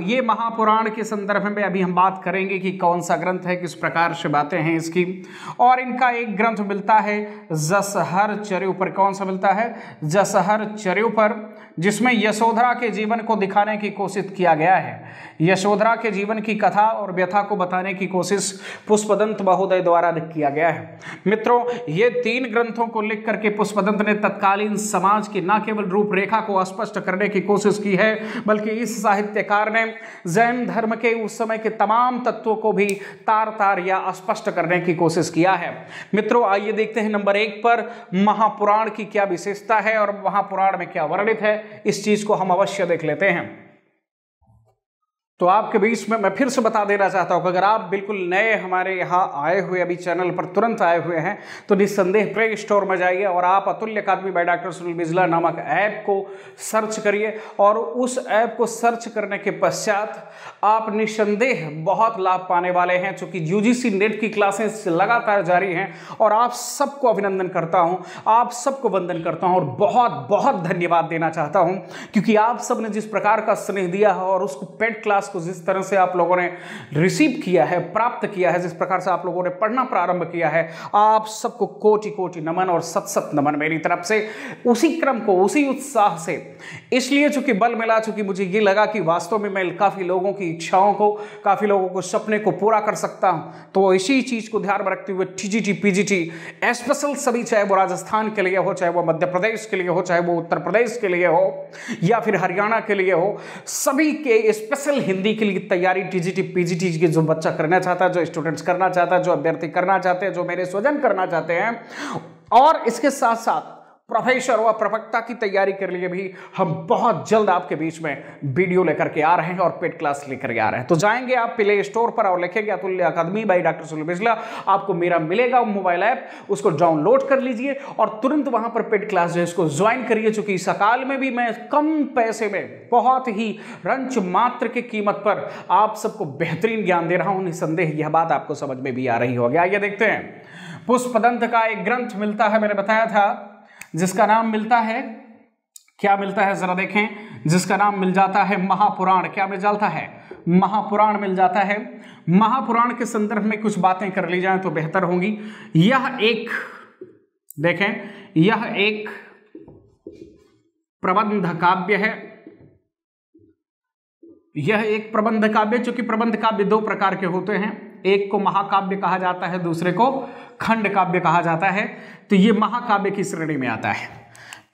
ये महापुराण के संदर्भ में अभी हम बात करेंगे कि कौन सा ग्रंथ है, किस प्रकार से बातें हैं इसकी। और इनका एक ग्रंथ मिलता है जसहर चर्यु पर। कौन सा मिलता है? जसहर चर्यु पर, जिसमें यशोधरा के जीवन को दिखाने की कोशिश किया गया है। यशोधरा के जीवन की कथा और व्यथा को बताने की कोशिश पुष्पदंत महोदय द्वारा किया गया है। मित्रों, ये 3 ग्रंथों को लिख करके पुष्पदंत ने तत्कालीन समाज की न केवल रूपरेखा को स्पष्ट करने की कोशिश की है, बल्कि इस साहित्यकार ने जैन धर्म के उस समय के तमाम तत्वों को भी तार तार या स्पष्ट करने की कोशिश किया है। मित्रों, आइए देखते हैं नंबर 1 पर महापुराण की क्या विशेषता है और महापुराण में क्या वर्णित है। इस चीज को हम अवश्य देख लेते हैं। तो आपके बीच में मैं फिर से बता देना चाहता हूं कि अगर आप बिल्कुल नए हमारे यहाँ आए हुए, अभी चैनल पर तुरंत आए हुए हैं, तो निस्संदेह प्ले स्टोर में जाइए और आप अतुल्य अकादमी बाय डॉक्टर सुनील बिजला नामक ऐप को सर्च करिए। और उस ऐप को सर्च करने के पश्चात आप निस्संदेह बहुत लाभ पाने वाले हैं, चूंकि यूजीसी नेट की क्लासेस लगातार जारी हैं। और आप सबको अभिनंदन करता हूं, आप सबको वंदन करता हूं और बहुत बहुत धन्यवाद देना चाहता हूं, क्योंकि आप सब ने जिस प्रकार का स्नेह दिया है और उसको पेड क्लास को जिस तरह से आप लोगों ने रिसीव किया है, प्राप्त किया है, जिस प्रकार से आप लोगों ने पढ़ना प्रारंभ किया है, आप सबको कोटि कोटि नमन और सत सत नमन मेरी तरफ से। उसी क्रम को, उसी उत्साह से, इसलिए चूंकि बल मिला, चूंकि मुझे ये लगा कि वास्तव में मैं काफी लोगों की इच्छाओं को, काफी लोगों को सपने को पूरा कर सकता हूं, तो इसी चीज को ध्यान में रखते हुए टीजीटी पीजीटी स्पेशल सभी, चाहे वो राजस्थान के लिए हो, चाहे वो मध्य प्रदेश के लिए हो, चाहे वो उत्तर प्रदेश के लिए हो या फिर हरियाणा के लिए हो, सभी के स्पेशल हिंदी के लिए तैयारी टीजीटी पीजीटी की जो बच्चा करना चाहता है, जो स्टूडेंट्स करना चाहता है, जो अभ्यर्थी करना चाहते हैं, जो मेरे स्वजन करना चाहते हैं, और इसके साथ साथ प्रोफेसर व प्रवक्ता की तैयारी के लिए भी हम बहुत जल्द आपके बीच में वीडियो लेकर के आ रहे हैं और पेड क्लास लेकर के आ रहे हैं। तो जाएंगे आप प्ले स्टोर पर और लिखेंगे अतुल्य अकादमी बाय डॉक्टर सुनील बिजला, आपको मेरा मिलेगा मोबाइल ऐप, उसको डाउनलोड कर लीजिए और तुरंत वहां पर पेड क्लास जो है इसको ज्वाइन करिए। चूंकि सकाल में भी मैं कम पैसे में, बहुत ही रंच मात्र की कीमत पर आप सबको बेहतरीन ज्ञान दे रहा हूं। निसंदेह यह बात आपको समझ में भी आ रही होगी। आइए देखते हैं। पुष्पदंत का एक ग्रंथ मिलता है, मैंने बताया था, जिसका नाम मिलता है, क्या मिलता है जरा देखें, जिसका नाम मिल जाता है महापुराण। क्या मिल जाता है? महापुराण मिल जाता है। महापुराण के संदर्भ में कुछ बातें कर ली जाएं तो बेहतर होंगी। यह एक, देखें, यह एक प्रबंध काव्य है। यह एक प्रबंध काव्य, चूंकि प्रबंध काव्य 2 प्रकार के होते हैं, एक को महाकाव्य कहा जाता है, दूसरे को खंड काव्य कहा जाता है। तो ये महाकाव्य की श्रेणी में आता है।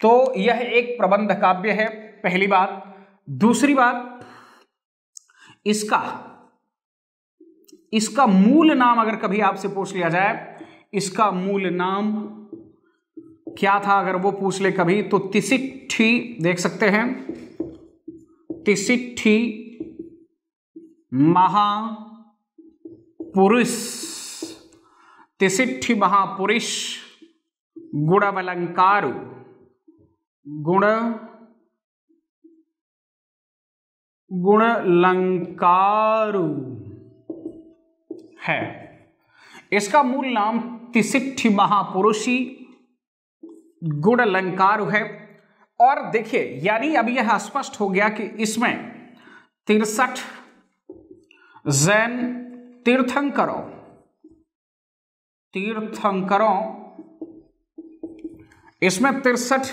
तो यह एक प्रबंध काव्य है, पहली बात। दूसरी बात, इसका मूल नाम अगर कभी आपसे पूछ लिया जाए, इसका मूल नाम क्या था, अगर वो पूछ ले कभी, तो तिसिट्ठी, देख सकते हैं, तिसिट्ठी महापुरुष, तिसिट्ठी महापुरुष गुणवलंकारु, गुणलंकारु है। इसका मूल नाम तिसिट्ठी महापुरुषी गुणलंकारु है। और देखिए, यानी अब यह स्पष्ट हो गया कि इसमें 63 जैन तीर्थंकरों, तीर्थंकरों, इसमें 63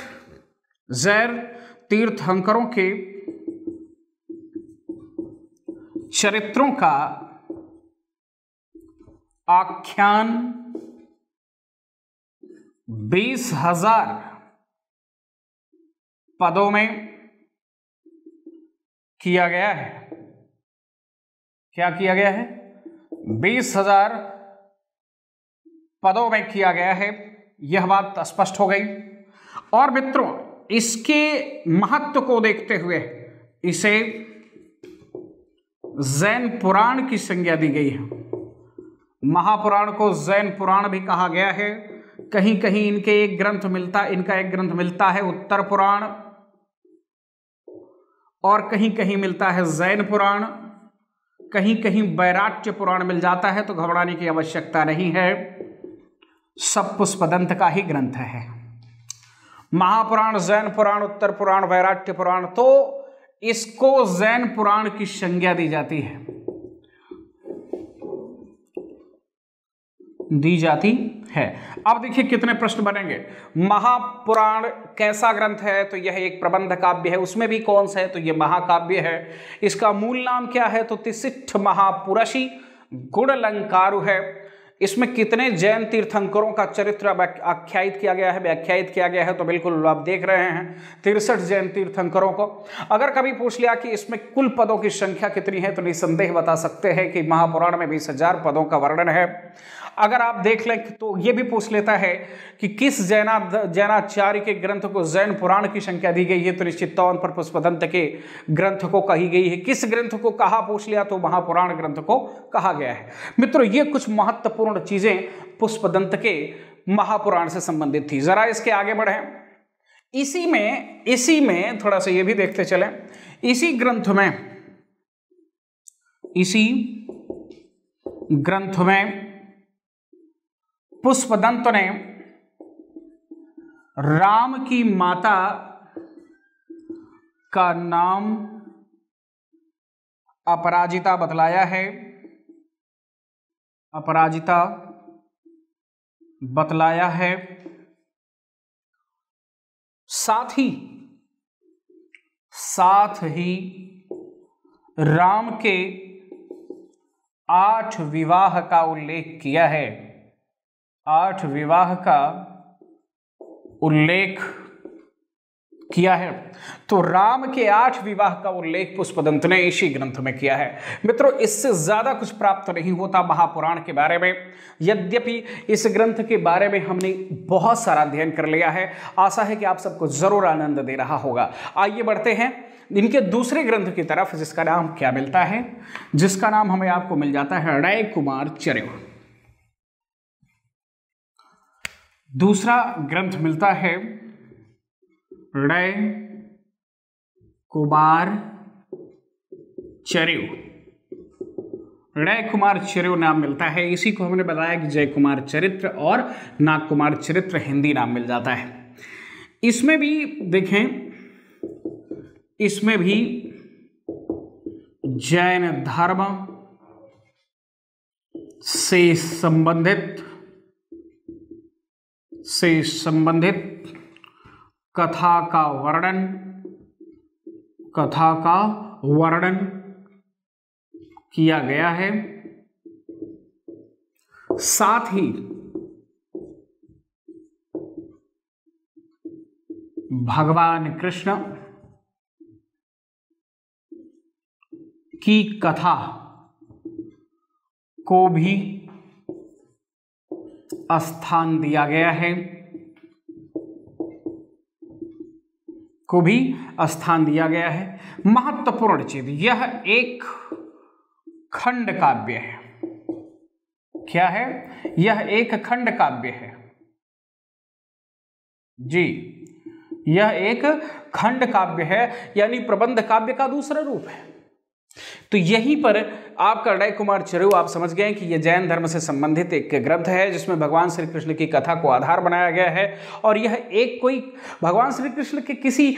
जैन तीर्थंकरों के चरित्रों का आख्यान 20,000 पदों में किया गया है। क्या किया गया है? 20,000 पदों में किया गया है। यह बात स्पष्ट हो गई। और मित्रों, इसके महत्व को देखते हुए इसे जैन पुराण की संज्ञा दी गई है। महापुराण को जैन पुराण भी कहा गया है। कहीं कहीं इनका एक ग्रंथ मिलता है उत्तर पुराण, और कहीं कहीं मिलता है जैन पुराण, कहीं कहीं वैराट्य पुराण मिल जाता है। तो घबराने की आवश्यकता नहीं है, सब पुष्पदंत का ही ग्रंथ है। महापुराण, जैन पुराण, उत्तर पुराण, वैराट्य पुराण, तो इसको जैन पुराण की संज्ञा दी जाती है। अब देखिए कितने प्रश्न बनेंगे। महापुराण कैसा ग्रंथ है? तो यह एक प्रबंध काव्य है। उसमें भी कौन सा है? तो यह महाकाव्य है। इसका मूल नाम क्या है? तो तिसिट्ठ महापुरुषी गुणलंकारु है। इसमें कितने जैन तीर्थंकरों का चरित्र आख्यायित किया गया है, व्याख्यायित किया गया है? तो बिल्कुल आप देख रहे हैं 63 जैन तीर्थंकरों को। अगर कभी पूछ लिया कि इसमें कुल पदों की संख्या कितनी है, तो निसंदेह बता सकते हैं कि महापुराण में 20,000 पदों का वर्णन है। अगर आप देख लें तो ये भी पूछ लेता है कि किस जैनाचार्य के ग्रंथ को जैन पुराण की संख्या दी गई है, तो निश्चित तौर पर पुष्पदंत के ग्रंथ को कही गई है। किस ग्रंथ को कहा पूछ लिया तो महापुराण ग्रंथ को कहा गया है। मित्रों, ये कुछ महत्वपूर्ण चीजें पुष्पदंत के महापुराण से संबंधित थी। जरा इसके आगे बढ़े। इसी में थोड़ा सा ये भी देखते चलें। इसी ग्रंथ में पुष्पदंत ने राम की माता का नाम अपराजिता बतलाया है। अपराजिता बतलाया है। साथ ही राम के 8 विवाह का उल्लेख किया है। 8 विवाह का उल्लेख किया है। तो राम के 8 विवाह का उल्लेख पुष्पदंत ने इसी ग्रंथ में किया है। मित्रों, इससे ज्यादा कुछ प्राप्त नहीं होता महापुराण के बारे में। यद्यपि इस ग्रंथ के बारे में हमने बहुत सारा अध्ययन कर लिया है। आशा है कि आप सबको जरूर आनंद दे रहा होगा। आइए बढ़ते हैं इनके दूसरे ग्रंथ की तरफ, जिसका नाम क्या मिलता है? जिसका नाम हमें आपको मिल जाता है णय कुमार चर्यो। दूसरा ग्रंथ मिलता है णय कुमार चर्यो। णय कुमार चर्यो नाम मिलता है। इसी को हमने बताया कि जय कुमार चरित्र और नाग कुमार चरित्र हिंदी नाम मिल जाता है। इसमें भी देखें, इसमें भी जैन धर्म से संबंधित कथा का वर्णन किया गया है। साथ ही भगवान कृष्ण की कथा को भी स्थान दिया गया है। महत्वपूर्ण चीज, यह एक खंड काव्य है। क्या है? यह एक खंड काव्य है जी। यह एक खंड काव्य है, यानी प्रबंध काव्य का दूसरा रूप है। तो यहीं पर आपका णय कुमार चर्यो आप समझ गए कि यह जैन धर्म से संबंधित एक ग्रंथ है, जिसमें भगवान श्री कृष्ण की कथा को आधार बनाया गया है। और यह एक कोई भगवान श्री कृष्ण के किसी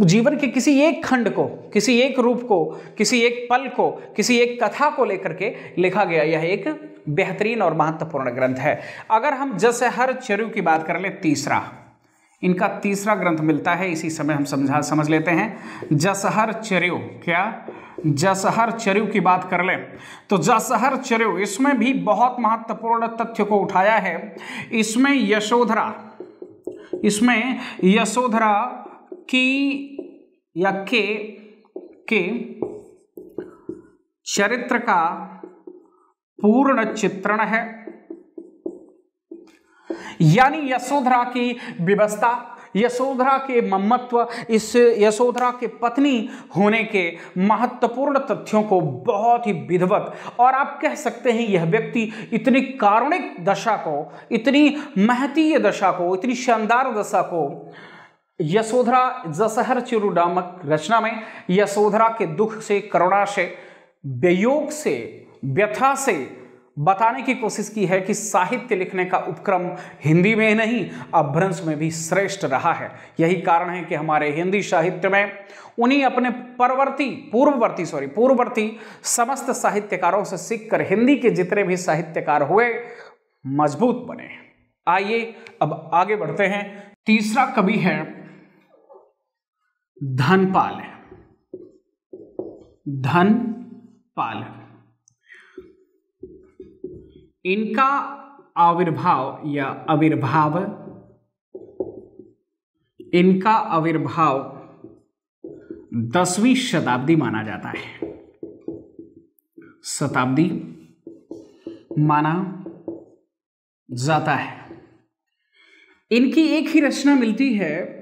जीवन के किसी एक खंड को, किसी एक रूप को, किसी एक पल को, किसी एक कथा को लेकर के लिखा गया यह एक बेहतरीन और महत्वपूर्ण ग्रंथ है। अगर हम जसहरचर्यु की बात कर ले, इनका तीसरा ग्रंथ मिलता है, इसी समय हम समझ लेते हैं। जसहरचर्यु, क्या जसहरचर्यु की बात कर ले तो जसहरचर्यु, इसमें भी बहुत महत्वपूर्ण तथ्य को उठाया है। इसमें यशोधरा की या के चरित्र का पूर्ण चित्रण है, यानी यशोधरा की व्यवस्था, यशोधरा के ममत्व, इस यशोधरा के पत्नी होने के महत्वपूर्ण तथ्यों को बहुत ही विधिवत, और आप कह सकते हैं यह व्यक्ति इतनी कारुणिक दशा को, इतनी महतीय दशा को, इतनी शानदार दशा को यशोधरा जसहरचर्यु नामक रचना में यशोधरा के दुख से, करुणा से, वियोग से, व्यथा से बताने की कोशिश की है कि साहित्य लिखने का उपक्रम हिंदी में नहीं अपभ्रंश में भी श्रेष्ठ रहा है। यही कारण है कि हमारे हिंदी साहित्य में उन्हीं अपने पूर्ववर्ती समस्त साहित्यकारों से सीखकर हिंदी के जितने भी साहित्यकार हुए मजबूत बने। आइए अब आगे बढ़ते हैं। तीसरा कवि है धनपाल। इनका आविर्भाव या इनका आविर्भाव 10वीं शताब्दी माना जाता है। शताब्दी माना जाता है। इनकी एक ही रचना मिलती है,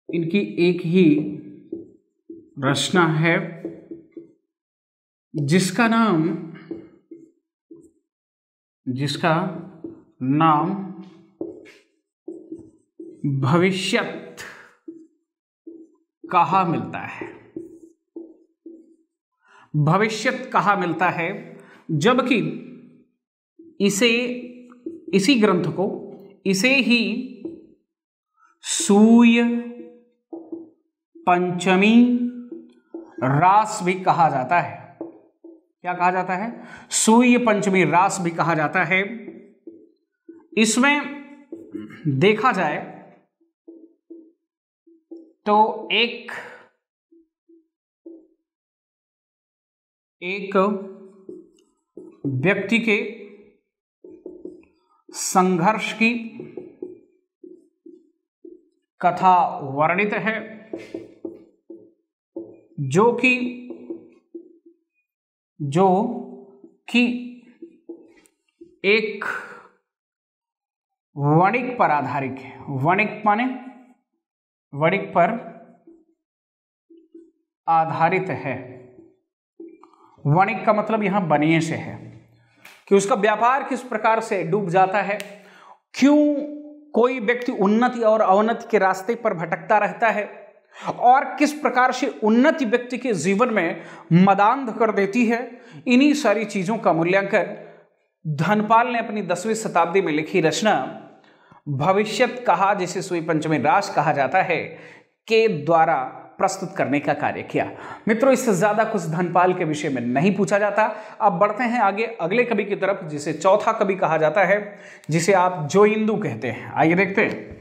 इनकी एक ही रचना है जिसका नाम भविष्यत कहा मिलता है। भविष्यत कहा मिलता है, जबकि इसी ग्रंथ को इसे ही सूय पंचमी रास भी कहा जाता है। क्या कहा जाता है? सूय पंचमी रास भी कहा जाता है। इसमें देखा जाए तो एक व्यक्ति के संघर्ष की कथा वर्णित है, जो कि एक वणिक पर आधारित है। वणिक माने वणिक पर आधारित है। वणिक का मतलब यहां बनिए से है कि उसका व्यापार किस प्रकार से डूब जाता है, क्यों कोई व्यक्ति उन्नति और अवनति के रास्ते पर भटकता रहता है, और किस प्रकार से उन्नति व्यक्ति के जीवन में मदांध कर देती है। इन्हीं सारी चीजों का मूल्यांकन धनपाल ने अपनी 10वीं शताब्दी में लिखी रचना भविष्यत कहा, जिसे सूय पंचमी रास कहा जाता है, के द्वारा प्रस्तुत करने का कार्य किया। मित्रों, इससे ज्यादा कुछ धनपाल के विषय में नहीं पूछा जाता। अब बढ़ते हैं आगे अगले कवि की तरफ, जिसे चौथा कवि कहा जाता है, जिसे आप जोइंदू कहते हैं। आइए देखते हैं।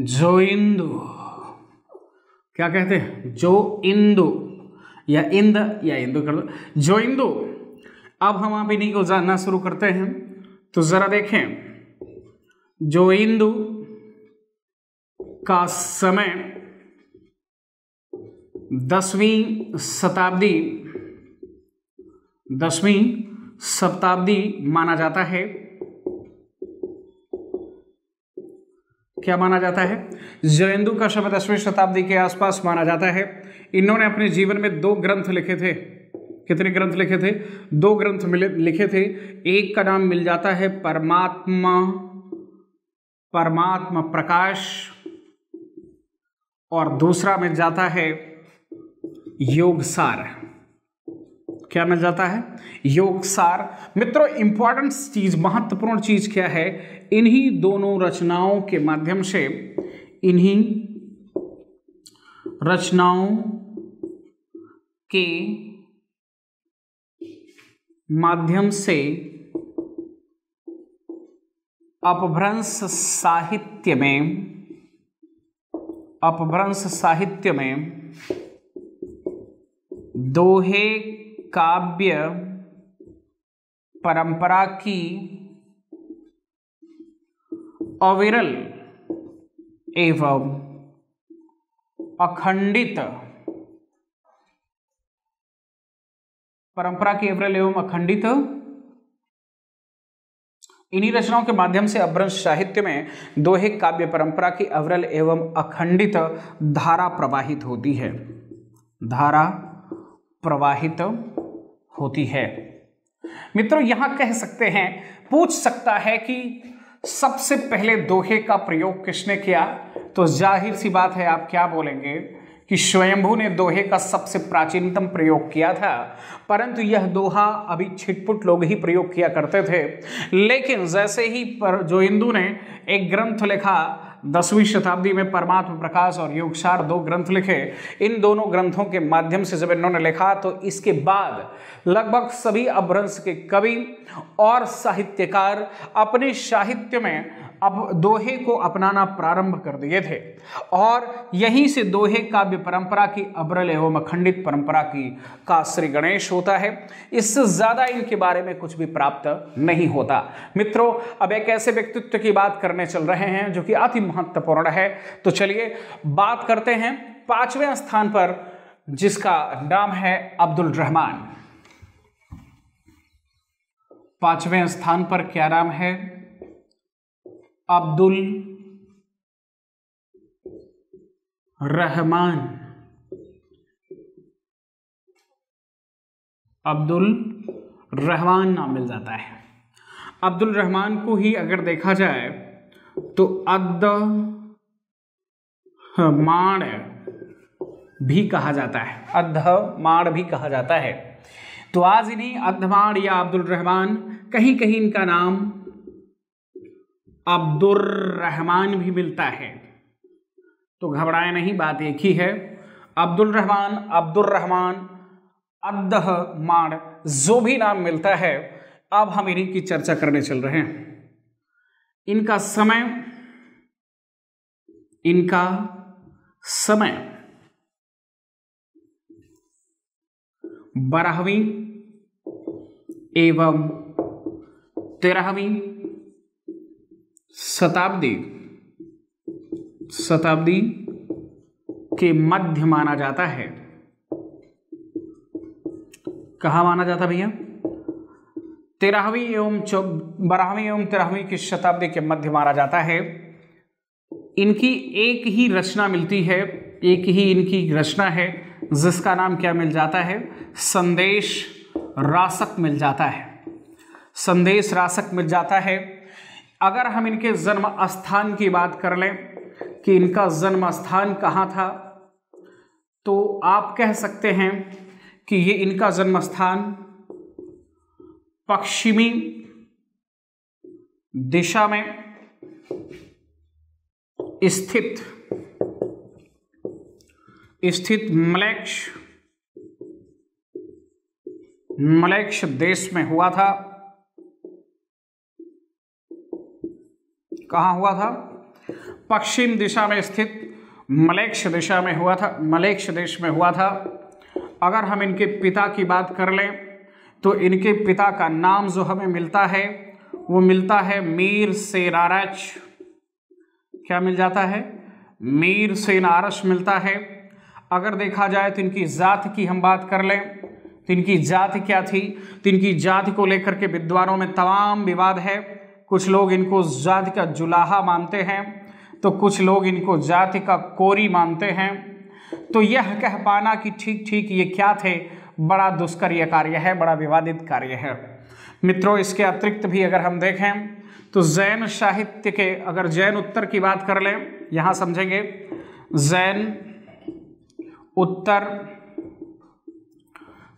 जोइंदू क्या कहते हैं? जो इंदु या इंद या इंदु कर दो, जोइंदू। अब हम आप इन्हीं को जानना शुरू करते हैं, तो जरा देखें। जोइंदू का समय 10वीं शताब्दी माना जाता है। क्या माना जाता है? जोइंदू का समय 10वीं शताब्दी के आसपास माना जाता है। इन्होंने अपने जीवन में 2 ग्रंथ लिखे थे। कितने ग्रंथ लिखे थे? 2 ग्रंथ लिखे थे। एक का नाम मिल जाता है परमात्मा प्रकाश, और दूसरा मिल जाता है योगसार। क्या मिल जाता है? योगसार। मित्रों, इंपॉर्टेंट चीज, महत्वपूर्ण चीज क्या है? इन्हीं दोनों रचनाओं के माध्यम से, इन्हीं रचनाओं के माध्यम से अपभ्रंश साहित्य में दोहे काव्य परंपरा की अविरल एवं अखंडित इन्हीं रचनाओं के माध्यम से अपभ्रंश साहित्य में दोहे काव्य परंपरा की अविरल एवं अखंडित धारा प्रवाहित होती है। मित्रों, यहां कह सकते हैं, पूछ सकता है कि सबसे पहले दोहे का प्रयोग किसने किया, तो जाहिर सी बात है आप क्या बोलेंगे कि स्वयंभू ने दोहे का सबसे प्राचीनतम प्रयोग किया था, परंतु यह दोहा अभी छिटपुट लोग ही प्रयोग किया करते थे। लेकिन जैसे ही जोइंदू ने एक ग्रंथ लिखा 10वीं शताब्दी में, परमात्म प्रकाश और योगसार, 2 ग्रंथ लिखे। इन दोनों ग्रंथों के माध्यम से जब इन्होंने लिखा तो इसके बाद लगभग सभी अपभ्रंश के कवि और साहित्यकार अपने साहित्य में अब दोहे को अपनाना प्रारंभ कर दिए थे, और यहीं से दोहे काव्य परंपरा की अविरल एवं अखंडित परंपरा का श्री गणेश होता है। इससे ज्यादा इनके बारे में कुछ भी प्राप्त नहीं होता। मित्रों, अब एक ऐसे व्यक्तित्व की बात करने चल रहे हैं जो कि अति महत्वपूर्ण है, तो चलिए बात करते हैं 5वें स्थान पर, जिसका नाम है अब्दुल रहमान। 5वें स्थान पर क्या नाम है? अब्दुल रहमान। अब्दुल रहमान नाम मिल जाता है। अब्दुल रहमान को ही अगर देखा जाए तो अद्धमाण भी कहा जाता है, अद्धमाण भी कहा जाता है। तो आज इन्हीं अद्धमाण या अब्दुल रहमान, कहीं कहीं इनका नाम अब्दुर रहमान भी मिलता है, तो घबराए नहीं, बात एक ही है। अब्दुल रहमान, अब्दुर रहमान, अद्धमाण, जो भी नाम मिलता है, अब हम इन्हीं की चर्चा करने चल रहे हैं। इनका समय 12वीं एवं 13वीं शताब्दी के मध्य माना जाता है। कहाँ माना जाता भैया? 12वीं एवं 13वीं की शताब्दी के मध्य माना जाता है। इनकी एक ही रचना मिलती है, एक ही इनकी रचना है, जिसका नाम क्या मिल जाता है? संदेश रासक मिल जाता है। संदेश रासक मिल जाता है। अगर हम इनके जन्म स्थान की बात कर लें कि इनका जन्म स्थान कहाँ था, तो आप कह सकते हैं कि ये इनका जन्म स्थान पश्चिमी दिशा में स्थित मलैक्ष देश में हुआ था। कहाँ हुआ था? पश्चिम दिशा में स्थित मलैक्ष दिशा में हुआ था, मलैक्ष देश में हुआ था। अगर हम इनके पिता की बात कर लें तो इनके पिता का नाम जो हमें मिलता है वो मिलता है मीर सेनारच। क्या मिल जाता है? मीर सेनारस मिलता है। अगर देखा जाए तो इनकी जाति की हम बात कर लें तो इनकी जाति क्या थी? तो इनकी जाति को लेकर के विद्वानों में तमाम विवाद है। कुछ लोग इनको जाति का जुलाहा मानते हैं, तो कुछ लोग इनको जाति का कोरी मानते हैं। तो यह कह पाना कि ठीक ठीक ये क्या थे, बड़ा दुष्कर यह कार्य है, बड़ा विवादित कार्य है। मित्रों, इसके अतिरिक्त भी अगर हम देखें तो जैन साहित्य के, अगर जैन उत्तर की बात कर लें, यहाँ समझेंगे जैन उत्तर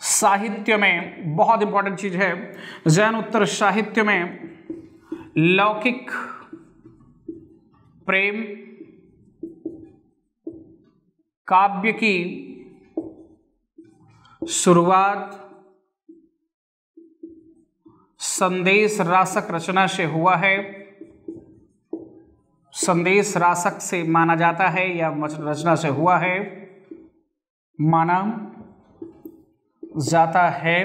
साहित्य में बहुत इंपॉर्टेंट चीज है। जैन उत्तर साहित्य में लौकिक प्रेम काव्य की शुरुआत संदेश रासक रचना से हुआ है, संदेश रासक से माना जाता है या रचना से हुआ है, माना जाता है।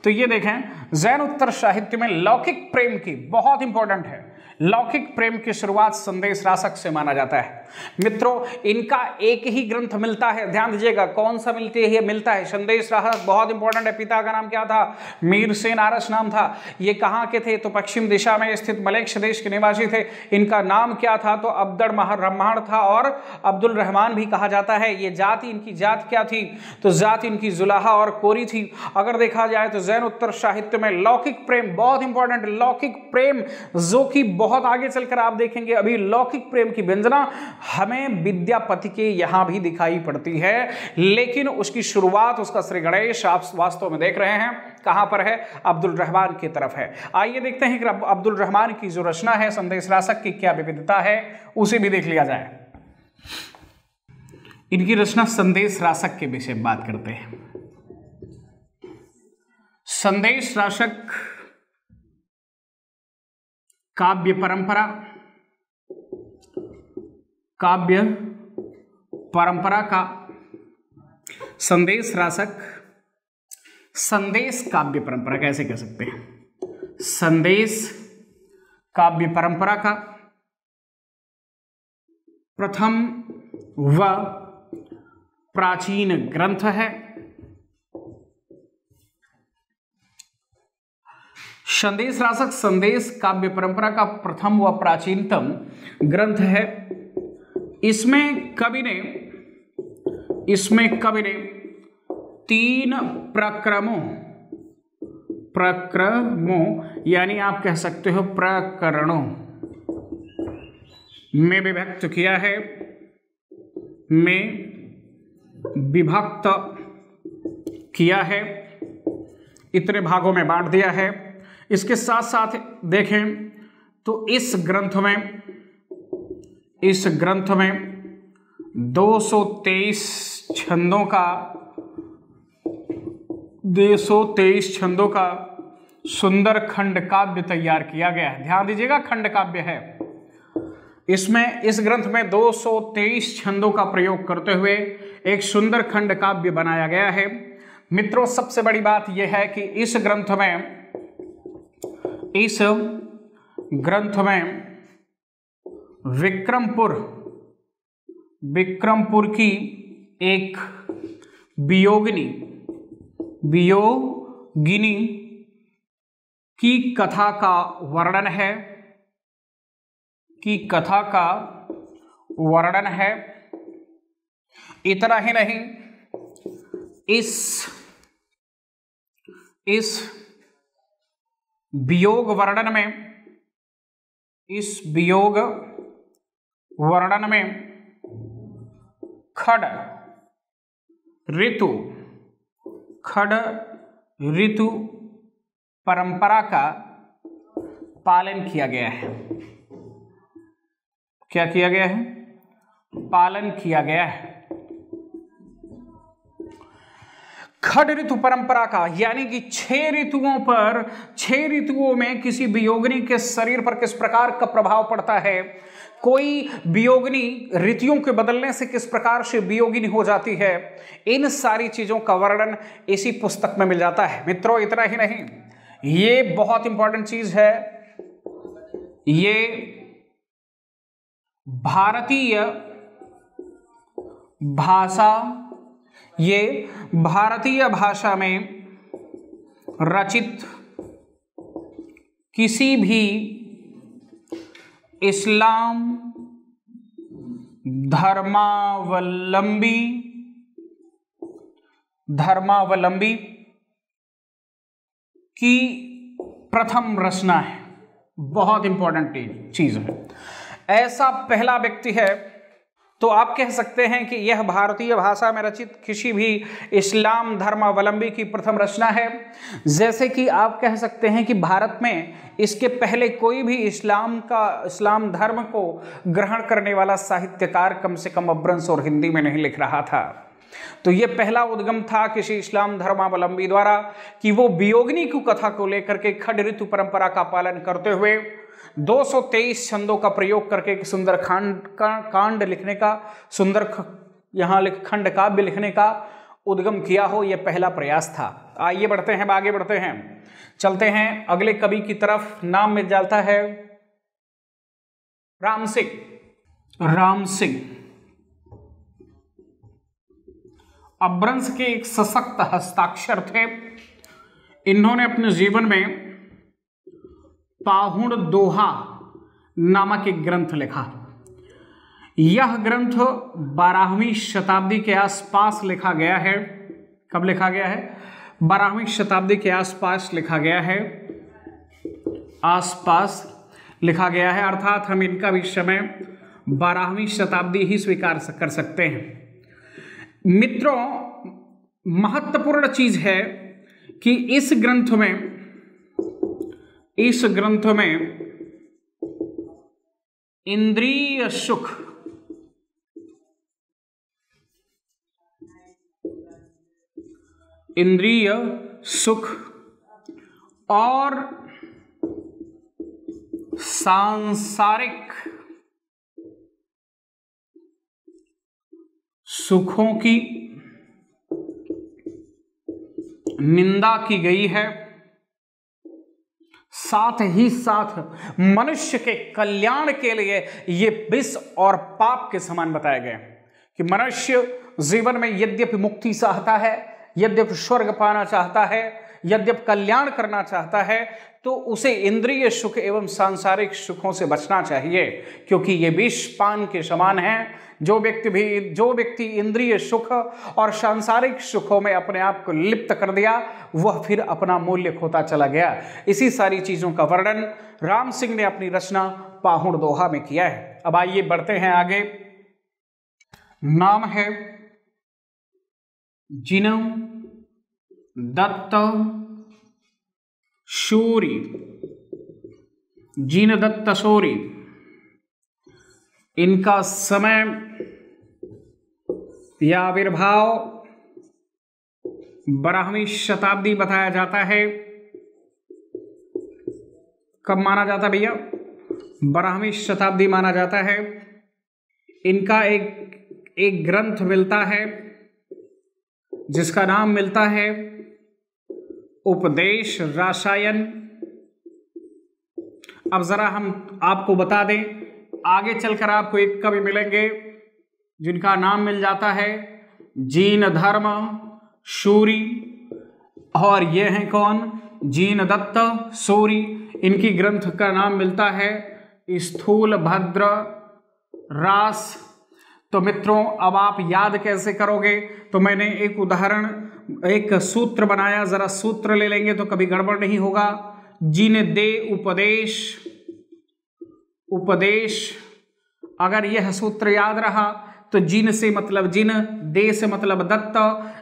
तो ये देखें, जैन उत्तर साहित्य में लौकिक प्रेम की, बहुत इंपॉर्टेंट है, लौकिक प्रेम की शुरुआत संदेश रासक से माना जाता है। मित्रों, इनका एक ही ग्रंथ मिलता है, ध्यान दीजिएगा, कौन सा मिलता है, संदेश रासक, बहुत इंपॉर्टेंट है। पिता का नाम क्या था? मीरसेन आरस नाम था। ये कहाँ के थे? तो पश्चिम दिशा में स्थित मलेक्ष देश के निवासी थे। इनका नाम क्या था? तो अब्दुल रहमान था, और अब्दुल रहमान भी कहा जाता है। ये जाति, इनकी जात क्या थी? तो जाति इनकी जुलाहा और कोरी थी। अगर देखा जाए तो जैन उत्तर साहित्य में लौकिक प्रेम, बहुत इंपॉर्टेंट, लौकिक प्रेम, जो कि बहुत आगे चलकर आप देखेंगे अभी लौकिक प्रेम की व्यंजना हमें विद्यापति के यहां भी दिखाई पड़ती है, लेकिन उसकी शुरुआत, उसका श्री गणेश आप वास्तव में देख रहे हैं कहां पर है? अब्दुल रहमान की तरफ है। आइए देखते हैं कि अब्दुल रहमान की जो रचना है संदेश रासक की क्या विविधता है, उसे भी देख लिया जाए। इनकी रचना संदेश रासक के विषय में बात करते हैं। संदेश रासक काव्य परंपरा, काव्य परंपरा का संदेश रासक, संदेश काव्य परंपरा कैसे कह सकते हैं, संदेश काव्य परंपरा का प्रथम व प्राचीन ग्रंथ है। संदेश रासक संदेश काव्य परंपरा का प्रथम व प्राचीनतम ग्रंथ है। इसमें कवि ने 3 प्रक्रमों यानी आप कह सकते हो प्रकरणों में विभक्त किया है, में विभक्त किया है, इतने भागों में बांट दिया है। इसके साथ साथ देखें तो इस ग्रंथ में 223 छंदों का सुंदर खंड काव्य तैयार किया गया है। ध्यान दीजिएगा, खंड काव्य है। इसमें, इस ग्रंथ में 223 छंदों का प्रयोग करते हुए एक सुंदर खंड काव्य बनाया गया है। मित्रों, सबसे बड़ी बात यह है कि इस ग्रंथ में विक्रमपुर की एक वियोगिनी की कथा का वर्णन है। इतना ही नहीं, इस वियोग वर्णन में खड ऋतु परंपरा का पालन किया गया है। क्या किया गया है? पालन किया गया है। खड ऋतु परंपरा का, यानी कि 6 ऋतुओं में किसी वियोगिनी के शरीर पर किस प्रकार का प्रभाव पड़ता है, कोई वियोगिनी ऋतुओं के बदलने से किस प्रकार से वियोगिनी हो जाती है, इन सारी चीजों का वर्णन इसी पुस्तक में मिल जाता है। मित्रों, इतना ही नहीं, ये बहुत इंपॉर्टेंट चीज है, ये भारतीय भाषा में रचित किसी भी इस्लाम धर्मावलंबी की प्रथम रचना है। बहुत इंपॉर्टेंट चीज है। ऐसा पहला व्यक्ति है, तो आप कह सकते हैं कि यह भारतीय भाषा में रचित किसी भी इस्लाम धर्मावलंबी की प्रथम रचना है। जैसे कि आप कह सकते हैं कि भारत में इसके पहले कोई भी इस्लाम धर्म को ग्रहण करने वाला साहित्यकार कम से कम अपभ्रंश और हिंदी में नहीं लिख रहा था। तो ये पहला उद्गम था किसी इस्लाम धर्मावलंबी द्वारा कि वो वियोगिनी की कथा को लेकर के खंड ऋतु परंपरा का पालन करते हुए 223 छंदों का प्रयोग करके एक सुंदर कांड लिखने का, सुंदर यहाँ खंड काव्य लिखने का उद्गम किया हो, यह पहला प्रयास था। आइए बढ़ते हैं, आगे बढ़ते हैं, चलते हैं अगले कवि की तरफ। नाम मिल जाता है राम सिंह। राम सिंह अपभ्रंश के एक सशक्त हस्ताक्षर थे। इन्होंने अपने जीवन में पाहुण दोहा नामक एक ग्रंथ लिखा। यह ग्रंथ 12वीं शताब्दी के आसपास लिखा गया है। कब लिखा गया है? 12वीं शताब्दी के आसपास लिखा गया है, आसपास लिखा गया है, अर्थात हम इनका भी समय 12वीं शताब्दी ही स्वीकार कर सकते हैं। मित्रों, महत्वपूर्ण चीज है कि इस ग्रंथ में इंद्रिय सुख, इंद्रिय सुख और सांसारिक सुखों की निंदा की गई है। साथ ही साथ मनुष्य के कल्याण के लिए ये विष और पाप के समान बताया गया कि मनुष्य जीवन में यद्यपि मुक्ति चाहता है, यद्यपि स्वर्ग पाना चाहता है, यद्यपि कल्याण करना चाहता है, तो उसे इंद्रिय सुख एवं सांसारिक सुखों से बचना चाहिए, क्योंकि ये विष पान के समान है। जो व्यक्ति इंद्रिय सुख और सांसारिक सुखों में अपने आप को लिप्त कर दिया, वह फिर अपना मूल्य खोता चला गया। इसी सारी चीजों का वर्णन राम सिंह ने अपनी रचना पाहुण दोहा में किया है। अब आइए बढ़ते हैं आगे। नाम है जिन दत्त सूरी। जिन दत्त सूरी, इनका समय या आविर्भाव 12वीं शताब्दी बताया जाता है। कब माना जाता है भैया? 12वीं शताब्दी माना जाता है। इनका एक ग्रंथ मिलता है जिसका नाम मिलता है उपदेश रसायन। अब जरा हम आपको बता दें, आगे चलकर आपको एक कवि मिलेंगे जिनका नाम मिल जाता है जीन धर्म सूरी, और ये हैं कौन? जीन दत्त सूरी। इनकी ग्रंथ का नाम मिलता है स्थूल भद्र रास। तो मित्रों, अब आप याद कैसे करोगे? तो मैंने एक उदाहरण, एक सूत्र बनाया, जरा सूत्र ले लेंगे तो कभी गड़बड़ नहीं होगा। जिन दे उपदेश, अगर यह सूत्र याद रहा तो जिन से मतलब जिन, दे से मतलब दत्त।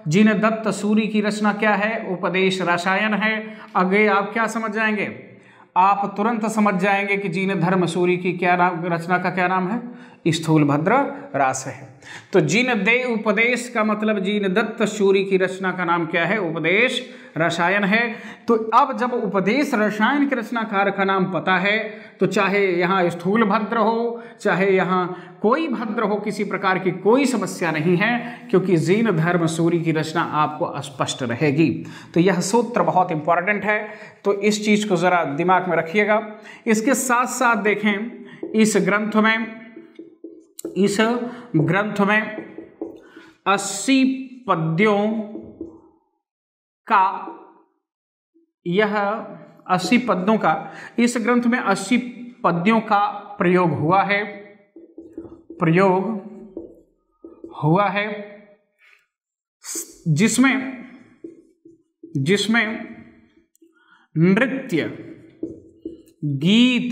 जिन दत्त सूरी की रचना क्या है? उपदेश रसायन है। आगे आप क्या समझ जाएंगे? आप तुरंत समझ जाएंगे कि जीन धर्म सूरी की क्या नाम, रचना का क्या नाम है? स्थूल भद्र रास है। तो जिन दे उपदेश का मतलब जीन दत्त सूरी की रचना का नाम क्या है? उपदेश रसायन है। तो अब जब उपदेश रसायन के रचनाकार का नाम पता है, तो चाहे यहाँ स्थूल भद्र हो, चाहे यहाँ कोई भद्र हो, किसी प्रकार की कोई समस्या नहीं है, क्योंकि जीन धर्म सूरी की रचना आपको स्पष्ट रहेगी। तो यह सूत्र बहुत इंपॉर्टेंट है, तो इस चीज को जरा दिमाग में रखिएगा। इसके साथ साथ देखें, इस ग्रंथ में 80 पद्यों का, यह 80 पद्यों का, इस ग्रंथ में 80 पद्यों का प्रयोग हुआ है, जिसमें नृत्य, गीत,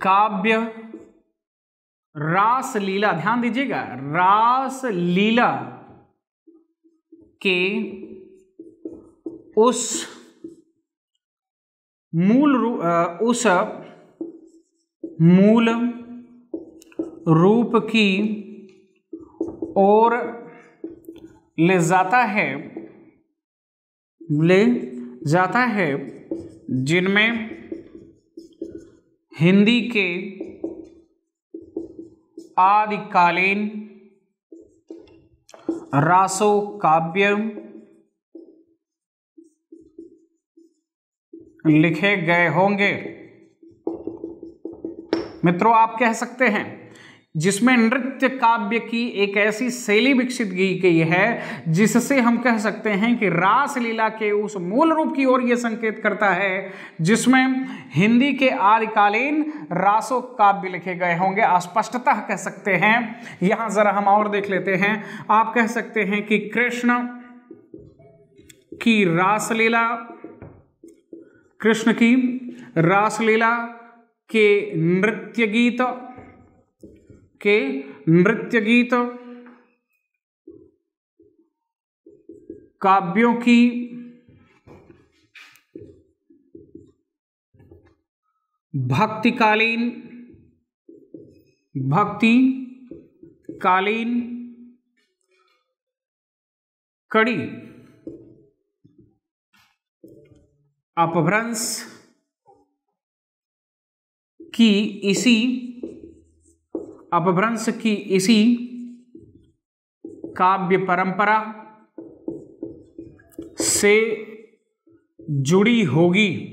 काव्य, रास लीला, ध्यान दीजिएगा, रास लीला के उस मूल रूप की ओर ले जाता है जिनमें हिंदी के आदिकालीन रासो काव्य लिखे गए होंगे। मित्रों, आप कह सकते हैं जिसमें नृत्य काव्य की एक ऐसी शैली विकसित की गई है जिससे हम कह सकते हैं कि रासलीला के उस मूल रूप की ओर यह संकेत करता है जिसमें हिंदी के आदिकालीन रासो काव्य लिखे गए होंगे। स्पष्टतः कह सकते हैं, यहां जरा हम और देख लेते हैं। आप कह सकते हैं कि कृष्ण की रासलीला के नृत्य गीत काव्यों की भक्तिकालीन कड़ी अपभ्रंश की इसी काव्य परंपरा से जुड़ी होगी।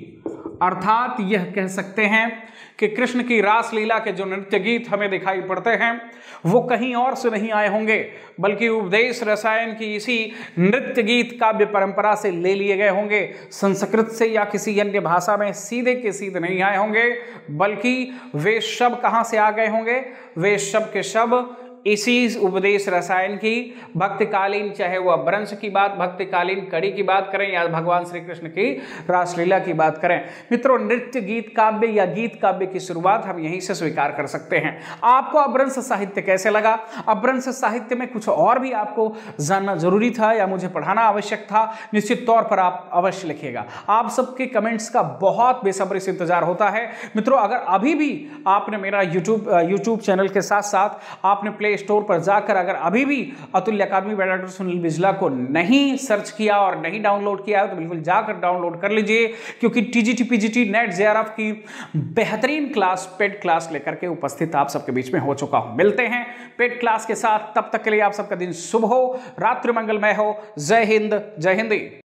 अर्थात यह कह सकते हैं कि कृष्ण की रासलीला के जो नृत्य गीत हमें दिखाई पड़ते हैं वो कहीं और से नहीं आए होंगे, बल्कि उपदेश रसायन की इसी नृत्य गीत काव्य परंपरा से ले लिए गए होंगे। संस्कृत से या किसी अन्य भाषा में सीधे के सीधे नहीं आए होंगे, बल्कि वे शब्द कहां से आ गए होंगे? वे शब्द के शब्द इसी उपदेश रसायन की भक्तिकालीन, चाहे वह अपभ्रंश की बात, भक्तिकालीन कड़ी की बात करें या भगवान श्री कृष्ण की रासलीला की बात करें। मित्रों, नृत्य गीत काव्य या गीत काव्य की शुरुआत हम यहीं से स्वीकार कर सकते हैं। आपको अपभ्रंश साहित्य कैसे लगा? अपभ्रंश साहित्य में कुछ और भी आपको जानना जरूरी था या मुझे पढ़ाना आवश्यक था? निश्चित तौर पर आप अवश्य लिखिएगा। आप सबके कमेंट्स का बहुत बेसब्री से इंतजार होता है। मित्रों, अगर अभी भी आपने मेरा यूट्यूब चैनल के साथ साथ आपने प्ले स्टोर पर जाकर अगर अभी भी अतुल्य अकादमी बाय डॉक्टर सुनील बिजला को नहीं सर्च किया और नहीं डाउनलोड किया तो बिल्कुल जाकर डाउनलोड कर लीजिए, क्योंकि टीजीटी पीजीटी नेट जेआरएफ की बेहतरीन क्लास पेड क्लास लेकर के उपस्थित आप सबके बीच में हो चुका हूं। मिलते हैं पेड क्लास के साथ, तब तक के लिए आप सबका दिन शुभ हो, रात्रि मंगलमय हो। जय हिंद, जय हिंदी।